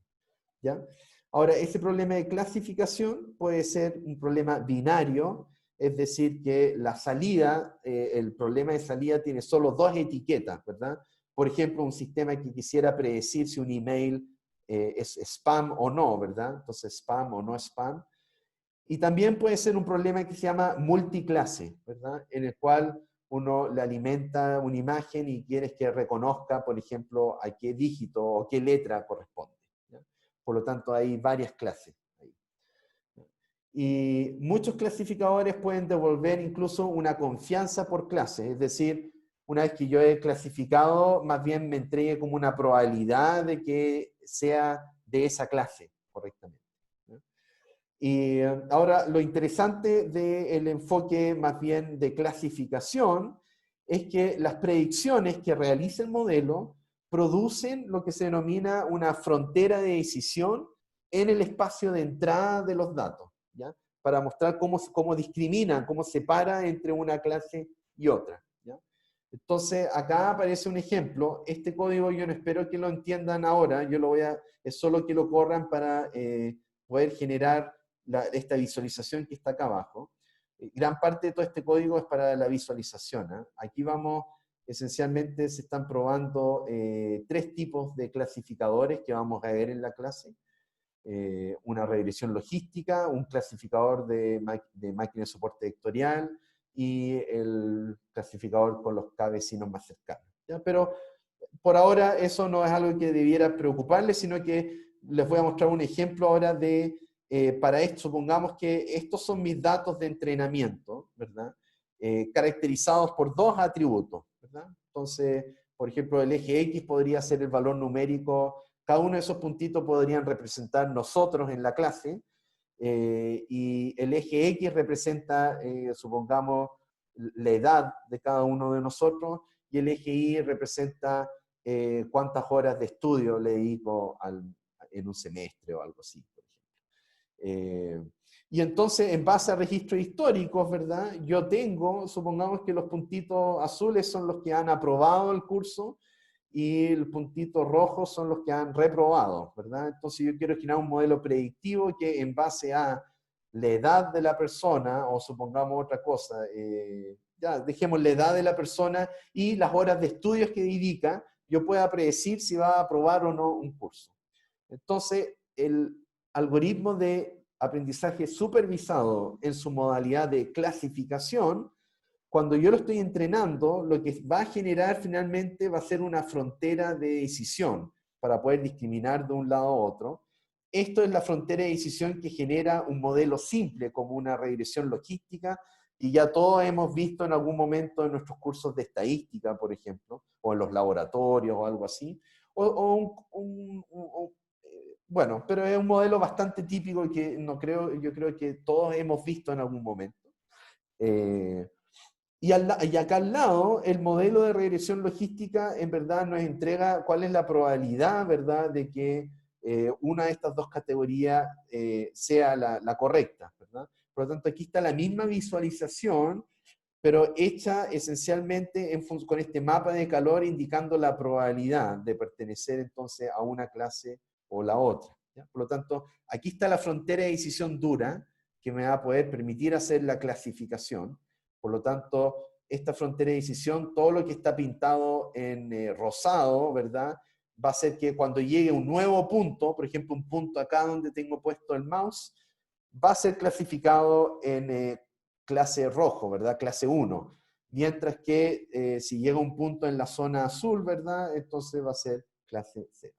¿ya? Ahora, ese problema de clasificación puede ser un problema binario, es decir, que la salida, el problema de salida tiene solo 2 etiquetas, ¿verdad? Por ejemplo, un sistema que quisiera predecir si un email es spam o no, ¿verdad? Entonces, spam o no spam. Y también puede ser un problema que se llama multiclase, ¿verdad? En el cual uno le alimenta una imagen y quieres que reconozca, por ejemplo, a qué dígito o qué letra corresponde, ¿ya? Por lo tanto, hay varias clases ahí. Y muchos clasificadores pueden devolver incluso una confianza por clase, es decir, una vez que yo he clasificado, más bien me entregue como una probabilidad de que sea de esa clase correctamente, ¿ya? Y ahora, lo interesante del enfoque más bien de clasificación es que las predicciones que realiza el modelo producen lo que se denomina una frontera de decisión en el espacio de entrada de los datos, ¿ya? Para mostrar cómo discrimina, cómo separa entre una clase y otra, ¿ya? Entonces, acá aparece un ejemplo. Este código yo no espero que lo entiendan ahora, es solo que lo corran para poder generar esta visualización que está acá abajo. Gran parte de todo este código es para la visualización, ¿eh? Aquí vamos, esencialmente se están probando 3 tipos de clasificadores que vamos a ver en la clase. Una regresión logística, un clasificador de máquina de soporte vectorial y el clasificador con los K vecinos más cercanos, ¿ya? Pero por ahora eso no es algo que debiera preocuparles, sino que les voy a mostrar un ejemplo ahora de, para esto, supongamos que estos son mis datos de entrenamiento, ¿verdad? Caracterizados por 2 atributos, ¿verdad? Entonces, por ejemplo, el eje X podría ser el valor numérico, cada uno de esos puntitos podrían representar nosotros en la clase, y el eje X representa, supongamos, la edad de cada uno de nosotros, y el eje Y representa cuántas horas de estudio le dedico en un semestre o algo así, por ejemplo. Y entonces, en base a registros históricos, ¿verdad? Yo tengo, supongamos que los puntitos azules son los que han aprobado el curso, y el puntito rojo son los que han reprobado, ¿verdad? Entonces yo quiero generar un modelo predictivo que en base a la edad de la persona, o supongamos otra cosa, ya dejemos la edad de la persona y las horas de estudios que dedica, yo pueda predecir si va a aprobar o no un curso. Entonces, el algoritmo de aprendizaje supervisado en su modalidad de clasificación cuando yo lo estoy entrenando, lo que va a generar finalmente va a ser una frontera de decisión para poder discriminar de un lado a otro. Esto es la frontera de decisión que genera un modelo simple como una regresión logística, y ya todos hemos visto en algún momento en nuestros cursos de estadística, por ejemplo, o en los laboratorios o algo así. Bueno, pero es un modelo bastante típico y que yo creo que todos hemos visto en algún momento. Y acá al lado, el modelo de regresión logística en verdad nos entrega cuál es la probabilidad, ¿verdad?, de que una de estas dos categorías sea la correcta, ¿verdad? Por lo tanto, aquí está la misma visualización, pero hecha esencialmente con este mapa de calor indicando la probabilidad de pertenecer entonces a una clase o la otra, ¿ya? Por lo tanto, aquí está la frontera de decisión dura que me va a poder permitir hacer la clasificación. Por lo tanto, esta frontera de decisión, todo lo que está pintado en rosado, ¿verdad?, va a ser que cuando llegue un nuevo punto, por ejemplo, un punto acá donde tengo puesto el mouse, va a ser clasificado en clase rojo, ¿verdad?, clase 1. Mientras que si llega un punto en la zona azul, ¿verdad?, entonces va a ser clase 0.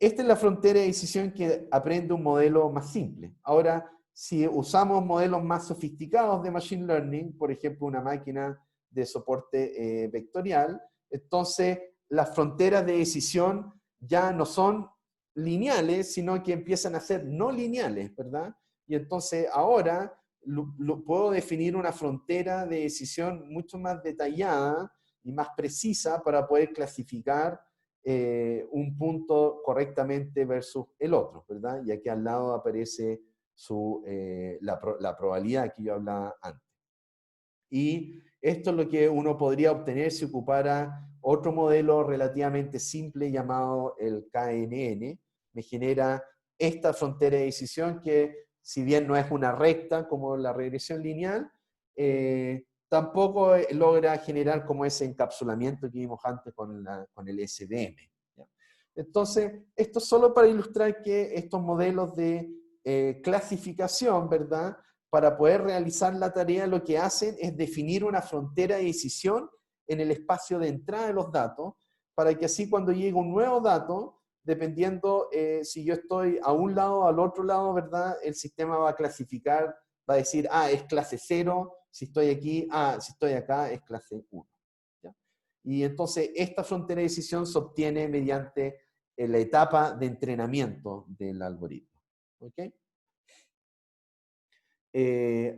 Esta es la frontera de decisión que aprende un modelo más simple. Ahora, si usamos modelos más sofisticados de Machine Learning, por ejemplo, una máquina de soporte vectorial, entonces las fronteras de decisión ya no son lineales, sino que empiezan a ser no lineales, ¿verdad? Y entonces ahora puedo definir una frontera de decisión mucho más detallada y más precisa para poder clasificar un punto correctamente versus el otro, ¿verdad? Y aquí al lado aparece la probabilidad que yo hablaba antes. Y esto es lo que uno podría obtener si ocupara otro modelo relativamente simple llamado el KNN. Me genera esta frontera de decisión que, si bien no es una recta como la regresión lineal, tampoco logra generar como ese encapsulamiento que vimos antes con el SVM. ¿Ya? Entonces, esto es solo para ilustrar que estos modelos de clasificación, ¿verdad?, para poder realizar la tarea, lo que hacen es definir una frontera de decisión en el espacio de entrada de los datos, para que así cuando llegue un nuevo dato, dependiendo si yo estoy a un lado o al otro lado, ¿verdad?, el sistema va a clasificar, va a decir, es clase 0, si estoy aquí, si estoy acá, es clase 1. ¿Ya? Y entonces esta frontera de decisión se obtiene mediante la etapa de entrenamiento del algoritmo. ¿Ok?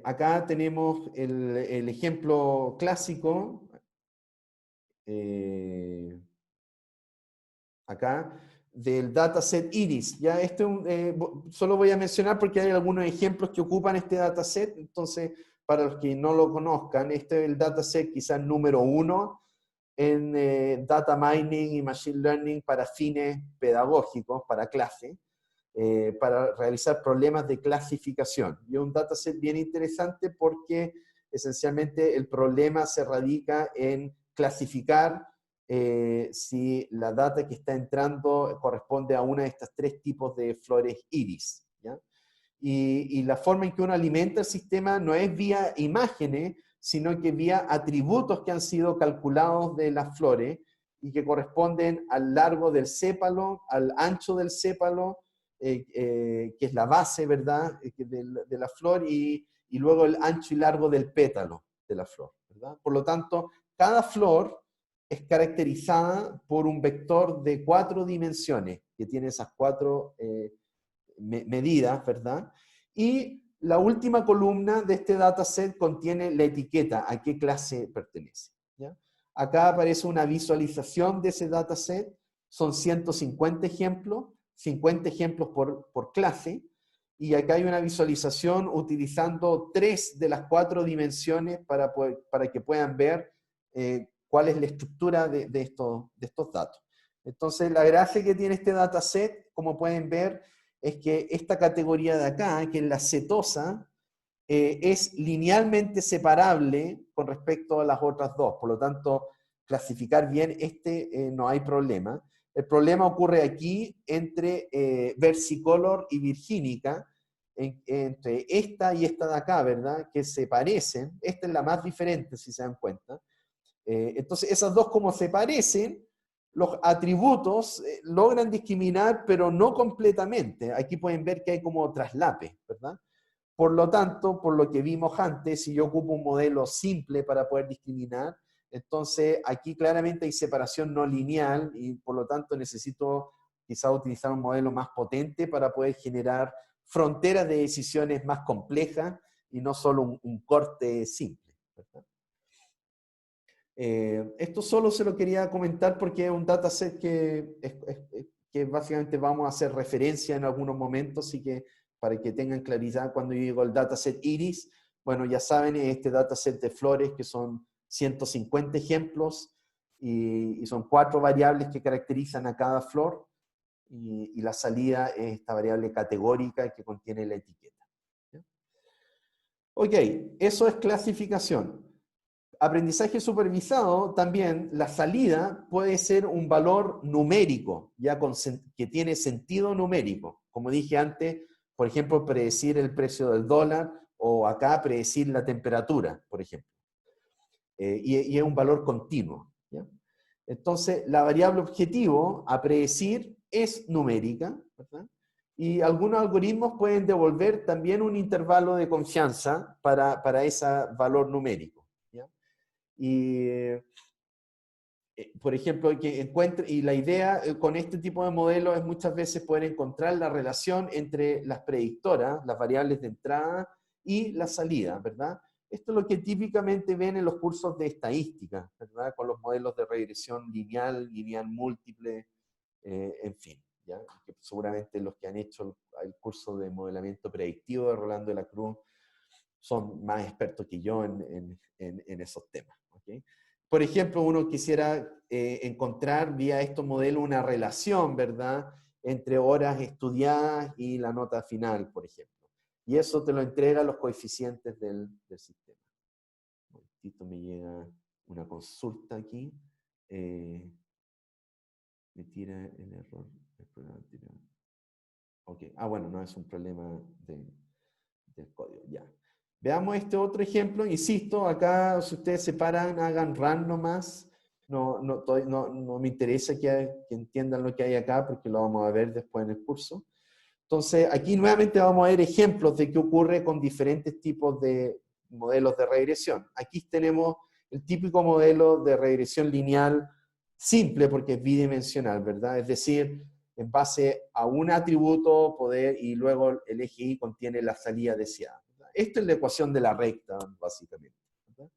Acá tenemos el ejemplo clásico, acá, del dataset IRIS. ¿Ya? Solo voy a mencionar porque hay algunos ejemplos que ocupan este dataset, entonces, para los que no lo conozcan, este es el dataset quizás número 1 en data mining y machine learning para fines pedagógicos, para clase. Para realizar problemas de clasificación. Y es un dataset bien interesante porque esencialmente el problema se radica en clasificar si la data que está entrando corresponde a uno de estos 3 tipos de flores iris. ¿Ya? Y la forma en que uno alimenta el sistema no es vía imágenes, sino que vía atributos que han sido calculados de las flores y que corresponden al largo del sépalo, al ancho del sépalo, que es la base, ¿verdad?, de la flor, y luego el ancho y largo del pétalo de la flor, ¿verdad? Por lo tanto, cada flor es caracterizada por un vector de 4 dimensiones, que tiene esas 4 medidas, ¿verdad? Y la última columna de este dataset contiene la etiqueta, a qué clase pertenece. ¿Ya? Acá aparece una visualización de ese dataset, son 150 ejemplos, 50 ejemplos por clase, y acá hay una visualización utilizando 3 de las 4 dimensiones para que puedan ver cuál es la estructura de estos datos. Entonces, la gracia que tiene este dataset, como pueden ver, es que esta categoría de acá, que es la setosa, es linealmente separable con respecto a las otras dos. Por lo tanto, clasificar bien no hay problema. El problema ocurre aquí entre versicolor y virgínica, entre esta y esta de acá, ¿verdad? Que se parecen. Esta es la más diferente, si se dan cuenta. Entonces, esas dos como se parecen, los atributos logran discriminar, pero no completamente. Aquí pueden ver que hay como traslape, ¿verdad? Por lo tanto, por lo que vimos antes, si yo ocupo un modelo simple para poder discriminar, entonces aquí claramente hay separación no lineal y por lo tanto necesito quizá utilizar un modelo más potente para poder generar fronteras de decisiones más complejas y no solo un corte simple, ¿verdad? Esto solo se lo quería comentar porque es un dataset que básicamente vamos a hacer referencia en algunos momentos, así que para que tengan claridad cuando yo digo el dataset IRIS, bueno, ya saben, este dataset de flores que son 150 ejemplos y son 4 variables que caracterizan a cada flor y la salida es esta variable categórica que contiene la etiqueta. ¿Ya? Ok, eso es clasificación. Aprendizaje supervisado, también la salida puede ser un valor numérico, ya que tiene sentido numérico. Como dije antes, por ejemplo, predecir el precio del dólar o acá predecir la temperatura, por ejemplo. Y es un valor continuo, ¿ya? Entonces, la variable objetivo a predecir es numérica, ¿verdad? Y algunos algoritmos pueden devolver también un intervalo de confianza para ese valor numérico. ¿Ya? Y, por ejemplo, que encuentre, y la idea con este tipo de modelos es muchas veces poder encontrar la relación entre las predictoras, las variables de entrada y la salida, ¿verdad? Esto es lo que típicamente ven en los cursos de estadística, ¿verdad? Con los modelos de regresión lineal, lineal múltiple, en fin, ¿ya? Que seguramente los que han hecho el curso de modelamiento predictivo de Rolando de la Cruz son más expertos que yo en esos temas. ¿Okay? Por ejemplo, uno quisiera encontrar vía estos modelos una relación, ¿verdad?, entre horas estudiadas y la nota final, por ejemplo. Y eso te lo entrega los coeficientes del sistema. Un momentito, me llega una consulta aquí. Me tira el error. El programa tira. Ok. Ah, bueno, no es un problema del código. Ya. Veamos este otro ejemplo. Insisto, acá si ustedes se paran, hagan run nomás. No me interesa que entiendan lo que hay acá porque lo vamos a ver después en el curso. Entonces, aquí nuevamente vamos a ver ejemplos de qué ocurre con diferentes tipos de modelos de regresión. Aquí tenemos el típico modelo de regresión lineal simple porque es bidimensional, ¿verdad? Es decir, en base a un atributo poder y luego el eje Y contiene la salida deseada. ¿Verdad? Esta es la ecuación de la recta, básicamente, ¿verdad?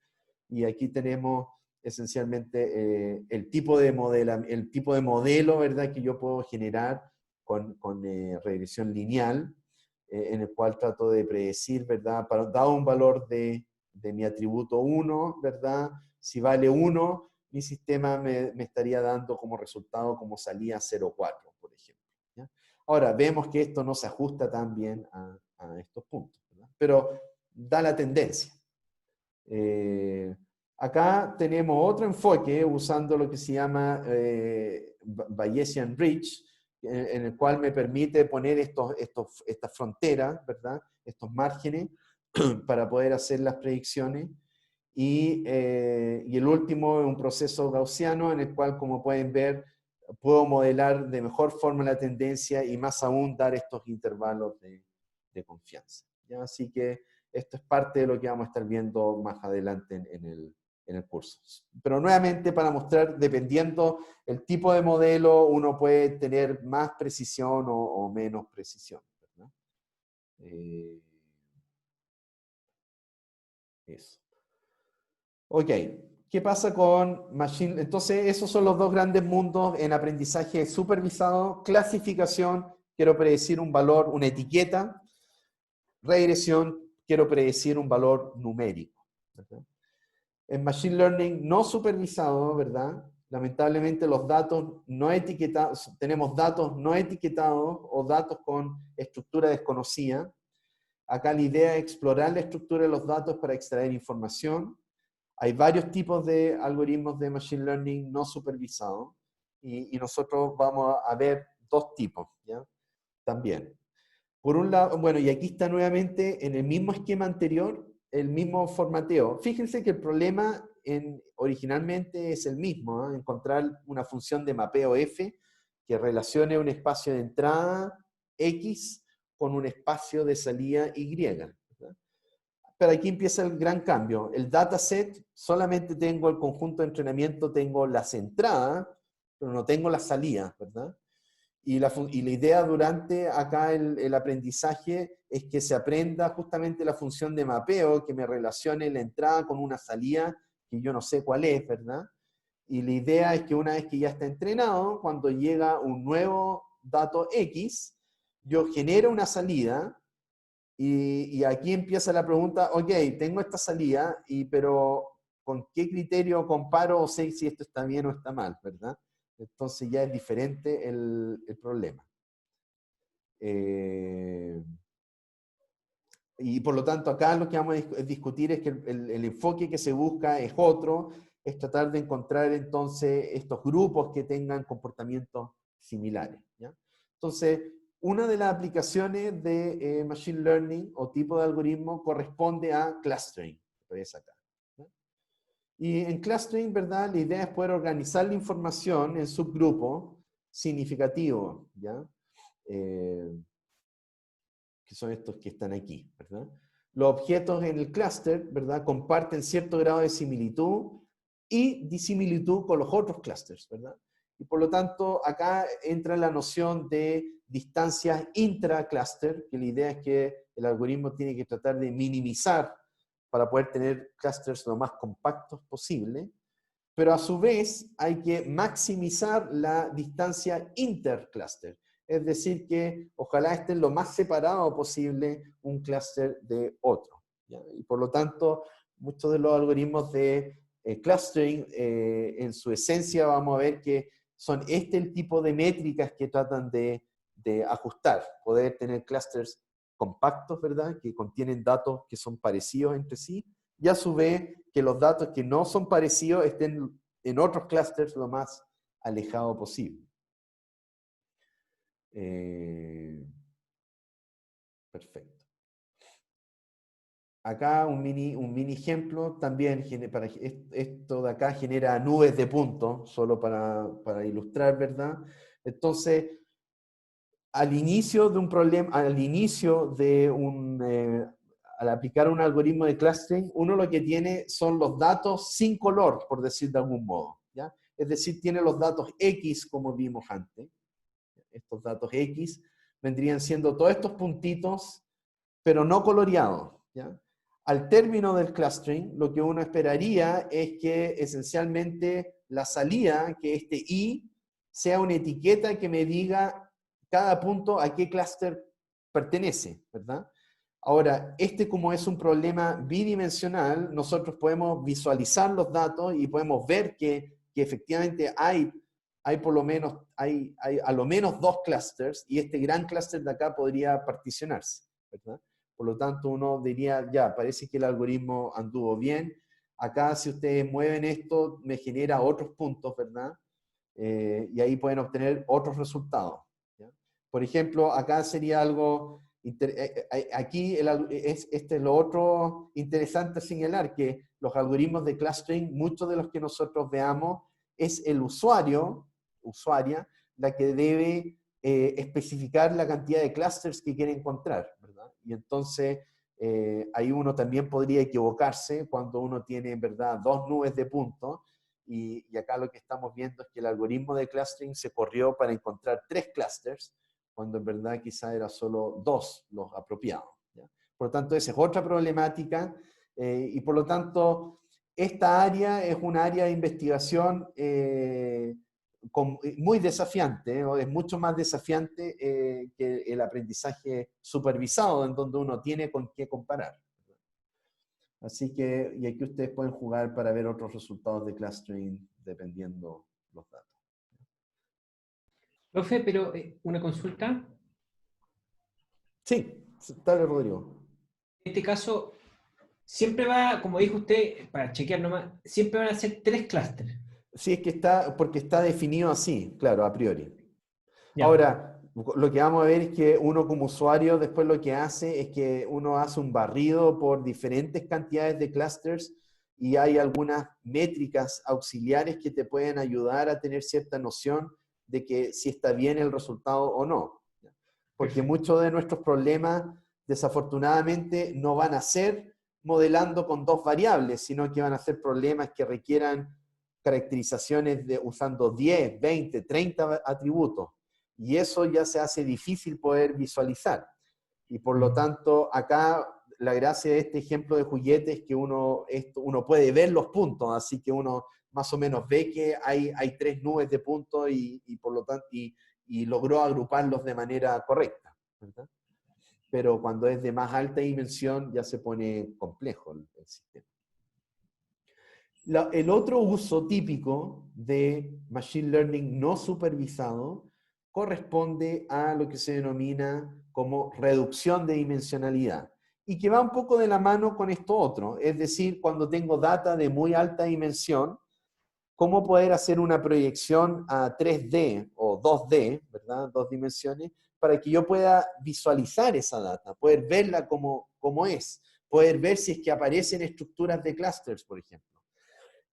Y aquí tenemos esencialmente el tipo de modelo, ¿verdad?, que yo puedo generar con regresión lineal, en el cual trato de predecir, ¿verdad?, dado un valor de mi atributo 1, ¿verdad?, si vale 1, mi sistema me estaría dando como resultado como salida 0,4, por ejemplo. ¿Ya? Ahora, vemos que esto no se ajusta tan bien a estos puntos, ¿verdad? Pero da la tendencia. Acá tenemos otro enfoque usando lo que se llama Bayesian Bridge, en el cual me permite poner estas fronteras, ¿verdad?, estos márgenes, para poder hacer las predicciones. Y el último es un proceso gaussiano en el cual, como pueden ver, puedo modelar de mejor forma la tendencia y más aún dar estos intervalos de confianza. ¿Ya? Así que esto es parte de lo que vamos a estar viendo más adelante en el curso. Pero nuevamente para mostrar, dependiendo el tipo de modelo, uno puede tener más precisión o menos precisión, ¿verdad? Eso. Ok, ¿qué pasa con Machine? Entonces, esos son los dos grandes mundos en aprendizaje supervisado. Clasificación, quiero predecir un valor, una etiqueta. Regresión, quiero predecir un valor numérico, ¿verdad? En Machine Learning no supervisado, ¿verdad? Lamentablemente los datos no etiquetados, tenemos datos no etiquetados o datos con estructura desconocida. Acá la idea es explorar la estructura de los datos para extraer información. Hay varios tipos de algoritmos de Machine Learning no supervisados y nosotros vamos a ver dos tipos, ¿ya? También. Por un lado, bueno, y aquí está nuevamente en el mismo esquema anterior, el mismo formateo. Fíjense que el problema originalmente es el mismo, ¿eh? Encontrar una función de mapeo f que relacione un espacio de entrada x con un espacio de salida y. ¿Verdad? Pero aquí empieza el gran cambio. El dataset, solamente tengo el conjunto de entrenamiento, tengo las entradas, pero no tengo las salidas, ¿verdad? Y la idea durante acá el aprendizaje es que se aprenda justamente la función de mapeo, que me relacione la entrada con una salida que yo no sé cuál es, ¿verdad? Y la idea es que una vez que ya está entrenado, cuando llega un nuevo dato X, yo genero una salida, y aquí empieza la pregunta, ok, tengo esta salida, pero ¿con qué criterio comparo o sé si esto está bien o está mal, ¿verdad? Entonces ya es diferente el problema. Y por lo tanto acá lo que vamos a discutir es que el enfoque que se busca es otro, es tratar de encontrar entonces estos grupos que tengan comportamientos similares, ¿ya? Entonces, una de las aplicaciones de Machine Learning o tipo de algoritmo corresponde a clustering, que es acá, ¿ya? Y en clustering, ¿verdad? La idea es poder organizar la información en subgrupos significativos, ¿ya? Que son estos que están aquí, ¿verdad? Los objetos en el clúster, ¿verdad? Comparten cierto grado de similitud y disimilitud con los otros clústeres, ¿verdad? Y por lo tanto, acá entra la noción de distancias intra-clúster, que la idea es que el algoritmo tiene que tratar de minimizar para poder tener clústeres lo más compactos posible, pero a su vez hay que maximizar la distancia interclúster. Es decir, que ojalá estén lo más separado posible un clúster de otro, ¿ya? Y por lo tanto, muchos de los algoritmos de clustering, en su esencia, vamos a ver que son el tipo de métricas que tratan de ajustar, poder tener clústeres compactos, ¿verdad? Que contienen datos que son parecidos entre sí, y a su vez que los datos que no son parecidos estén en otros clústeres lo más alejado posible. Perfecto. Acá un mini ejemplo, también esto de acá genera nubes de puntos, solo para ilustrar, ¿verdad? Entonces, al inicio de un problema, al aplicar un algoritmo de clustering, uno lo que tiene son los datos sin color, por decir de algún modo, ¿ya? Es decir, tiene los datos X, como vimos antes. Estos datos X vendrían siendo todos estos puntitos, pero no coloreados, ¿ya? Al término del clustering, lo que uno esperaría es que esencialmente la salida, que este I, sea una etiqueta que me diga cada punto a qué clúster pertenece, ¿verdad? Ahora, como es un problema bidimensional, nosotros podemos visualizar los datos y podemos ver que efectivamente hay por lo menos, hay a lo menos dos clústeres, y este gran clúster de acá podría particionarse, ¿verdad? Por lo tanto, uno diría, ya, parece que el algoritmo anduvo bien. Acá, si ustedes mueven esto, me genera otros puntos, ¿verdad? Y ahí pueden obtener otros resultados, ¿ya? Por ejemplo, acá sería algo, aquí este es lo otro interesante señalar, que los algoritmos de clustering, muchos de los que nosotros veamos, es el usuaria, la que debe especificar la cantidad de clusters que quiere encontrar, ¿verdad? Y entonces ahí uno también podría equivocarse cuando uno tiene, en verdad, dos nubes de puntos, y acá lo que estamos viendo es que el algoritmo de clustering se corrió para encontrar 3 clusters, cuando en verdad quizá era solo 2 los apropiados, ¿ya? Por lo tanto, esa es otra problemática, y por lo tanto, esta área es un área de investigación muy desafiante, o es mucho más desafiante que el aprendizaje supervisado, en donde uno tiene con qué comparar. Así que, y aquí ustedes pueden jugar para ver otros resultados de clustering dependiendo los datos. Profe, pero una consulta. Sí, dale, Rodrigo. En este caso, siempre va, como dijo usted, para chequear nomás, siempre van a ser 3 clústeres. Sí, es que porque está definido así, claro, a priori. Ya. Ahora, lo que vamos a ver es que uno como usuario después lo que hace es que uno hace un barrido por diferentes cantidades de clusters y hay algunas métricas auxiliares que te pueden ayudar a tener cierta noción de que si está bien el resultado o no. Porque muchos de nuestros problemas, desafortunadamente, no van a ser modelando con dos variables, sino que van a ser problemas que requieran caracterizaciones usando 10, 20, 30 atributos. Y eso ya se hace difícil poder visualizar. Y por lo tanto, acá la gracia de este ejemplo de juguete es que uno puede ver los puntos, así que uno más o menos ve que hay 3 nubes de puntos y por lo tanto, y logró agruparlos de manera correcta, ¿verdad? Pero cuando es de más alta dimensión ya se pone complejo el sistema. El otro uso típico de Machine Learning no supervisado corresponde a lo que se denomina como reducción de dimensionalidad y que va un poco de la mano con esto otro, es decir, cuando tengo data de muy alta dimensión, cómo poder hacer una proyección a 3D o 2D, ¿verdad? 2 dimensiones, para que yo pueda visualizar esa data, poder verla como es, poder ver si es que aparecen estructuras de clusters, por ejemplo.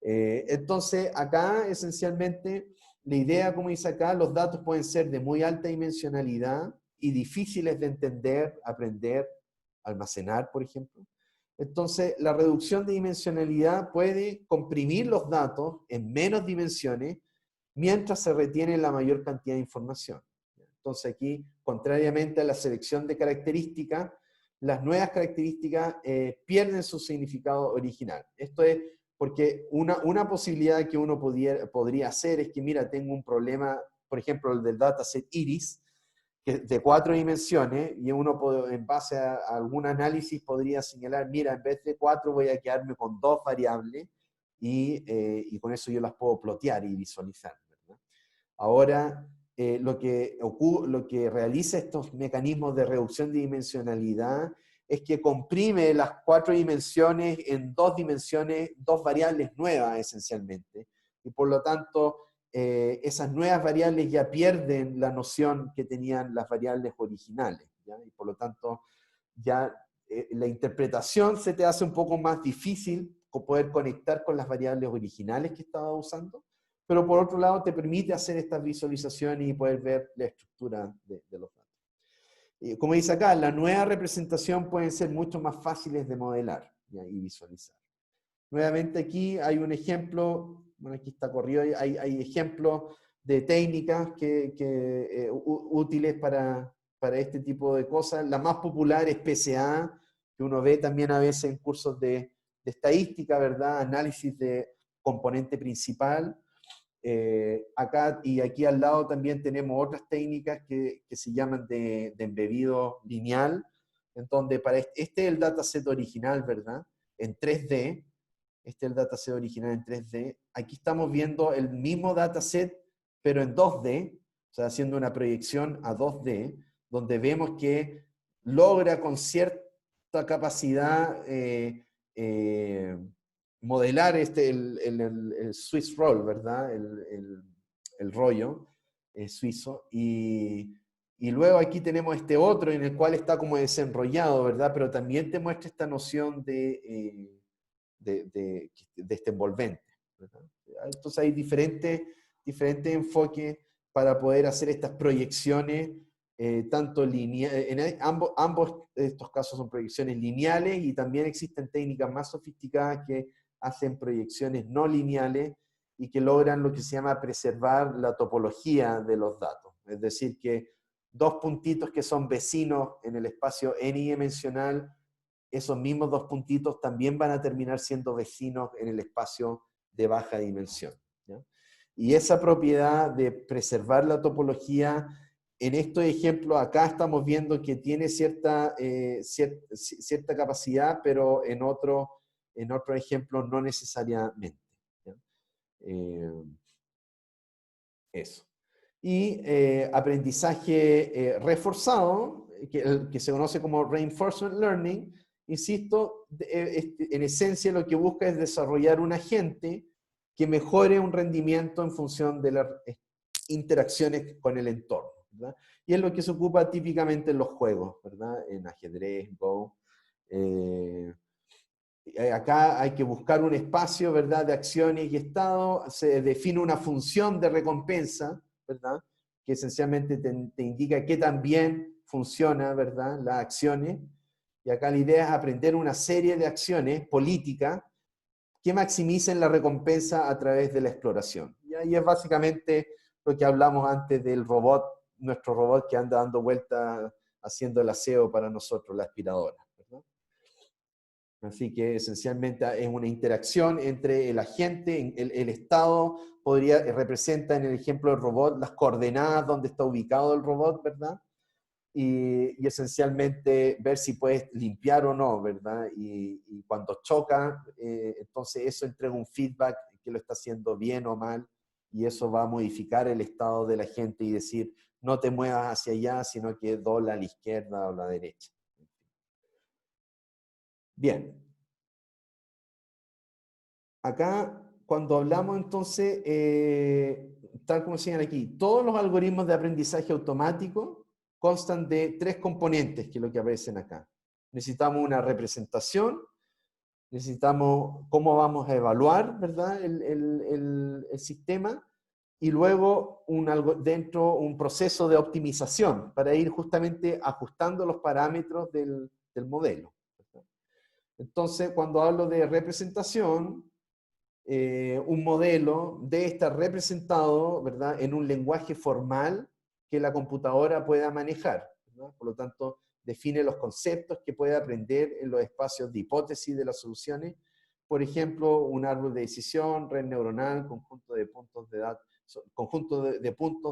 Entonces, acá esencialmente, la idea, como dice acá, los datos pueden ser de muy alta dimensionalidad y difíciles de entender, aprender, almacenar, por ejemplo. Entonces, la reducción de dimensionalidad puede comprimir los datos en menos dimensiones mientras se retiene la mayor cantidad de información. Entonces, aquí, contrariamente a la selección de características, las nuevas características pierden su significado original. Esto es porque una posibilidad que uno podría hacer es que, mira, tengo un problema, por ejemplo, el del dataset Iris, que de 4 dimensiones, y uno en base a algún análisis podría señalar, mira, en vez de 4 voy a quedarme con 2 variables y con eso yo las puedo plotear y visualizar, ¿verdad? Ahora, lo que realiza estos mecanismos de reducción de dimensionalidad es que comprime las 4 dimensiones en 2 dimensiones, 2 variables nuevas esencialmente, y por lo tanto esas nuevas variables ya pierden la noción que tenían las variables originales, ¿ya? Y por lo tanto ya la interpretación se te hace un poco más difícil poder conectar con las variables originales que estaba usando, pero por otro lado te permite hacer estas visualizaciones y poder ver la estructura de los datos. Como dice acá, la nueva representación pueden ser mucho más fáciles de modelar, ¿ya? Y visualizar. Nuevamente aquí hay un ejemplo, bueno, aquí está corrido, hay ejemplos de técnicas útiles para este tipo de cosas. La más popular es PCA, que uno ve también a veces en cursos de estadística, ¿verdad? Análisis de componente principal. Acá y aquí al lado también tenemos otras técnicas que se llaman de embebido lineal, en donde para este es el dataset original, ¿verdad? En 3D. Este es el dataset original en 3D. Aquí estamos viendo el mismo dataset, pero en 2D, o sea, haciendo una proyección a 2D, donde vemos que logra con cierta capacidad modelar el Swiss roll, ¿verdad? El rollo suizo. Y luego aquí tenemos este otro en el cual está como desenrollado, ¿verdad? Pero también te muestra esta noción de este envolvente, ¿verdad? Entonces hay diferentes enfoques para poder hacer estas proyecciones, tanto lineales, en ambos estos casos son proyecciones lineales y también existen técnicas más sofisticadas que hacen proyecciones no lineales y que logran lo que se llama preservar la topología de los datos. Es decir, que 2 puntitos que son vecinos en el espacio n-dimensional, esos mismos 2 puntitos también van a terminar siendo vecinos en el espacio de baja dimensión, ¿ya? Y esa propiedad de preservar la topología, en estos ejemplos acá estamos viendo que tiene cierta capacidad, pero en otro ejemplo no necesariamente, ¿ya? Eso. Y aprendizaje reforzado, que se conoce como Reinforcement Learning, insisto, en esencia lo que busca es desarrollar un agente que mejore un rendimiento en función de las interacciones con el entorno. ¿verdad? Y es lo que se ocupa típicamente en los juegos, ¿verdad? En ajedrez, Go. Acá hay que buscar un espacio, ¿verdad?, de acciones y estado, se define una función de recompensa, ¿verdad?, que esencialmente te indica qué tan bien funciona, ¿verdad?, las acciones. Y acá la idea es aprender una serie de acciones políticas que maximicen la recompensa a través de la exploración. Y ahí es básicamente lo que hablamos antes del robot, nuestro robot que anda dando vueltas haciendo el aseo para nosotros, la aspiradora, ¿verdad? Así que esencialmente es una interacción entre el agente, el Estado representa en el ejemplo del robot las coordenadas donde está ubicado el robot, ¿verdad? Y esencialmente ver si puedes limpiar o no, ¿verdad? Y cuando choca, entonces eso entrega un feedback que lo está haciendo bien o mal, y eso va a modificar el estado de la gente y decir, no te muevas hacia allá, sino que dobla a la izquierda o a la derecha. Bien. Acá, cuando hablamos entonces, tal como señalan aquí, todos los algoritmos de aprendizaje automático constan de 3 componentes, que es lo que aparecen acá. Necesitamos una representación, necesitamos cómo vamos a evaluar, ¿verdad?, el sistema, y luego dentro un proceso de optimización para ir justamente ajustando los parámetros del modelo. Entonces, cuando hablo de representación, un modelo debe estar representado, ¿verdad?, en un lenguaje formal que la computadora pueda manejar, ¿verdad? Por lo tanto, define los conceptos que puede aprender en los espacios de hipótesis de las soluciones. Por ejemplo, un árbol de decisión, red neuronal, conjunto de puntos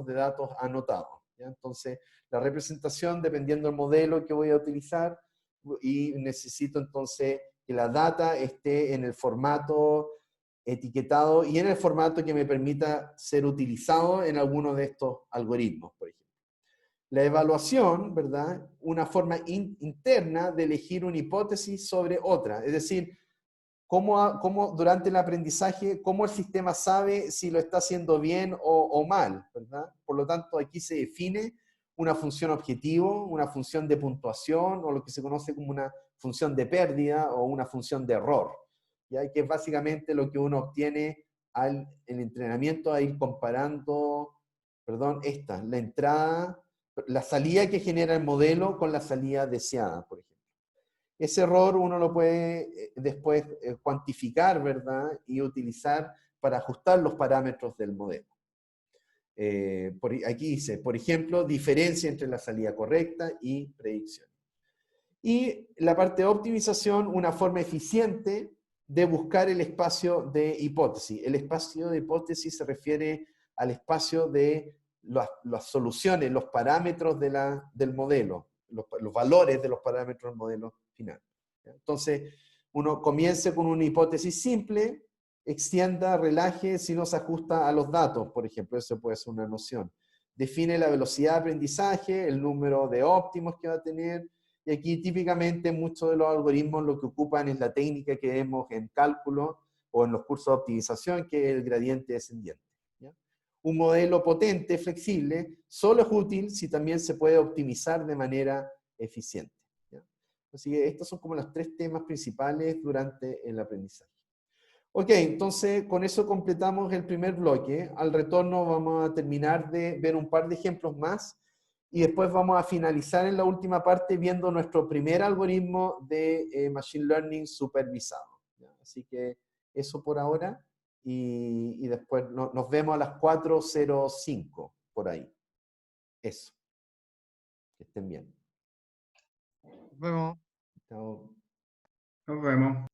de datos anotados, ¿ya? Entonces, la representación, dependiendo del modelo que voy a utilizar, y necesito entonces que la data esté en el formato etiquetado y en el formato que me permita ser utilizado en alguno de estos algoritmos, por ejemplo. La evaluación, ¿verdad?, una forma interna de elegir una hipótesis sobre otra, es decir, cómo durante el aprendizaje, cómo el sistema sabe si lo está haciendo bien o mal, ¿verdad? Por lo tanto, aquí se define una función objetivo, una función de puntuación, o lo que se conoce como una función de pérdida o una función de error, ¿ya? Que es básicamente lo que uno obtiene al el entrenamiento, a ir comparando, perdón, la entrada, la salida que genera el modelo con la salida deseada, por ejemplo. Ese error uno lo puede después cuantificar, ¿verdad?, y utilizar para ajustar los parámetros del modelo. Aquí dice, por ejemplo, diferencia entre la salida correcta y predicción. Y la parte de optimización, una forma eficiente de buscar el espacio de hipótesis. El espacio de hipótesis se refiere al espacio de las soluciones, los parámetros del modelo, los valores de los parámetros del modelo final. Entonces, uno comience con una hipótesis simple, extienda, relaje, si no se ajusta a los datos, por ejemplo, eso puede ser una noción. Define la velocidad de aprendizaje, el número de óptimos que va a tener, y aquí típicamente muchos de los algoritmos lo que ocupan es la técnica que vemos en cálculo o en los cursos de optimización, que es el gradiente descendiente, ¿ya? Un modelo potente, flexible, solo es útil si también se puede optimizar de manera eficiente, ¿ya? Así que estos son como los 3 temas principales durante el aprendizaje. Ok, entonces con eso completamos el primer bloque. Al retorno vamos a terminar de ver un par de ejemplos más y después vamos a finalizar en la última parte viendo nuestro primer algoritmo de Machine Learning supervisado, ¿ya? Así que eso por ahora y después nos vemos a las 4:05 por ahí. Eso. Que estén bien. Nos vemos. Chao. Nos vemos.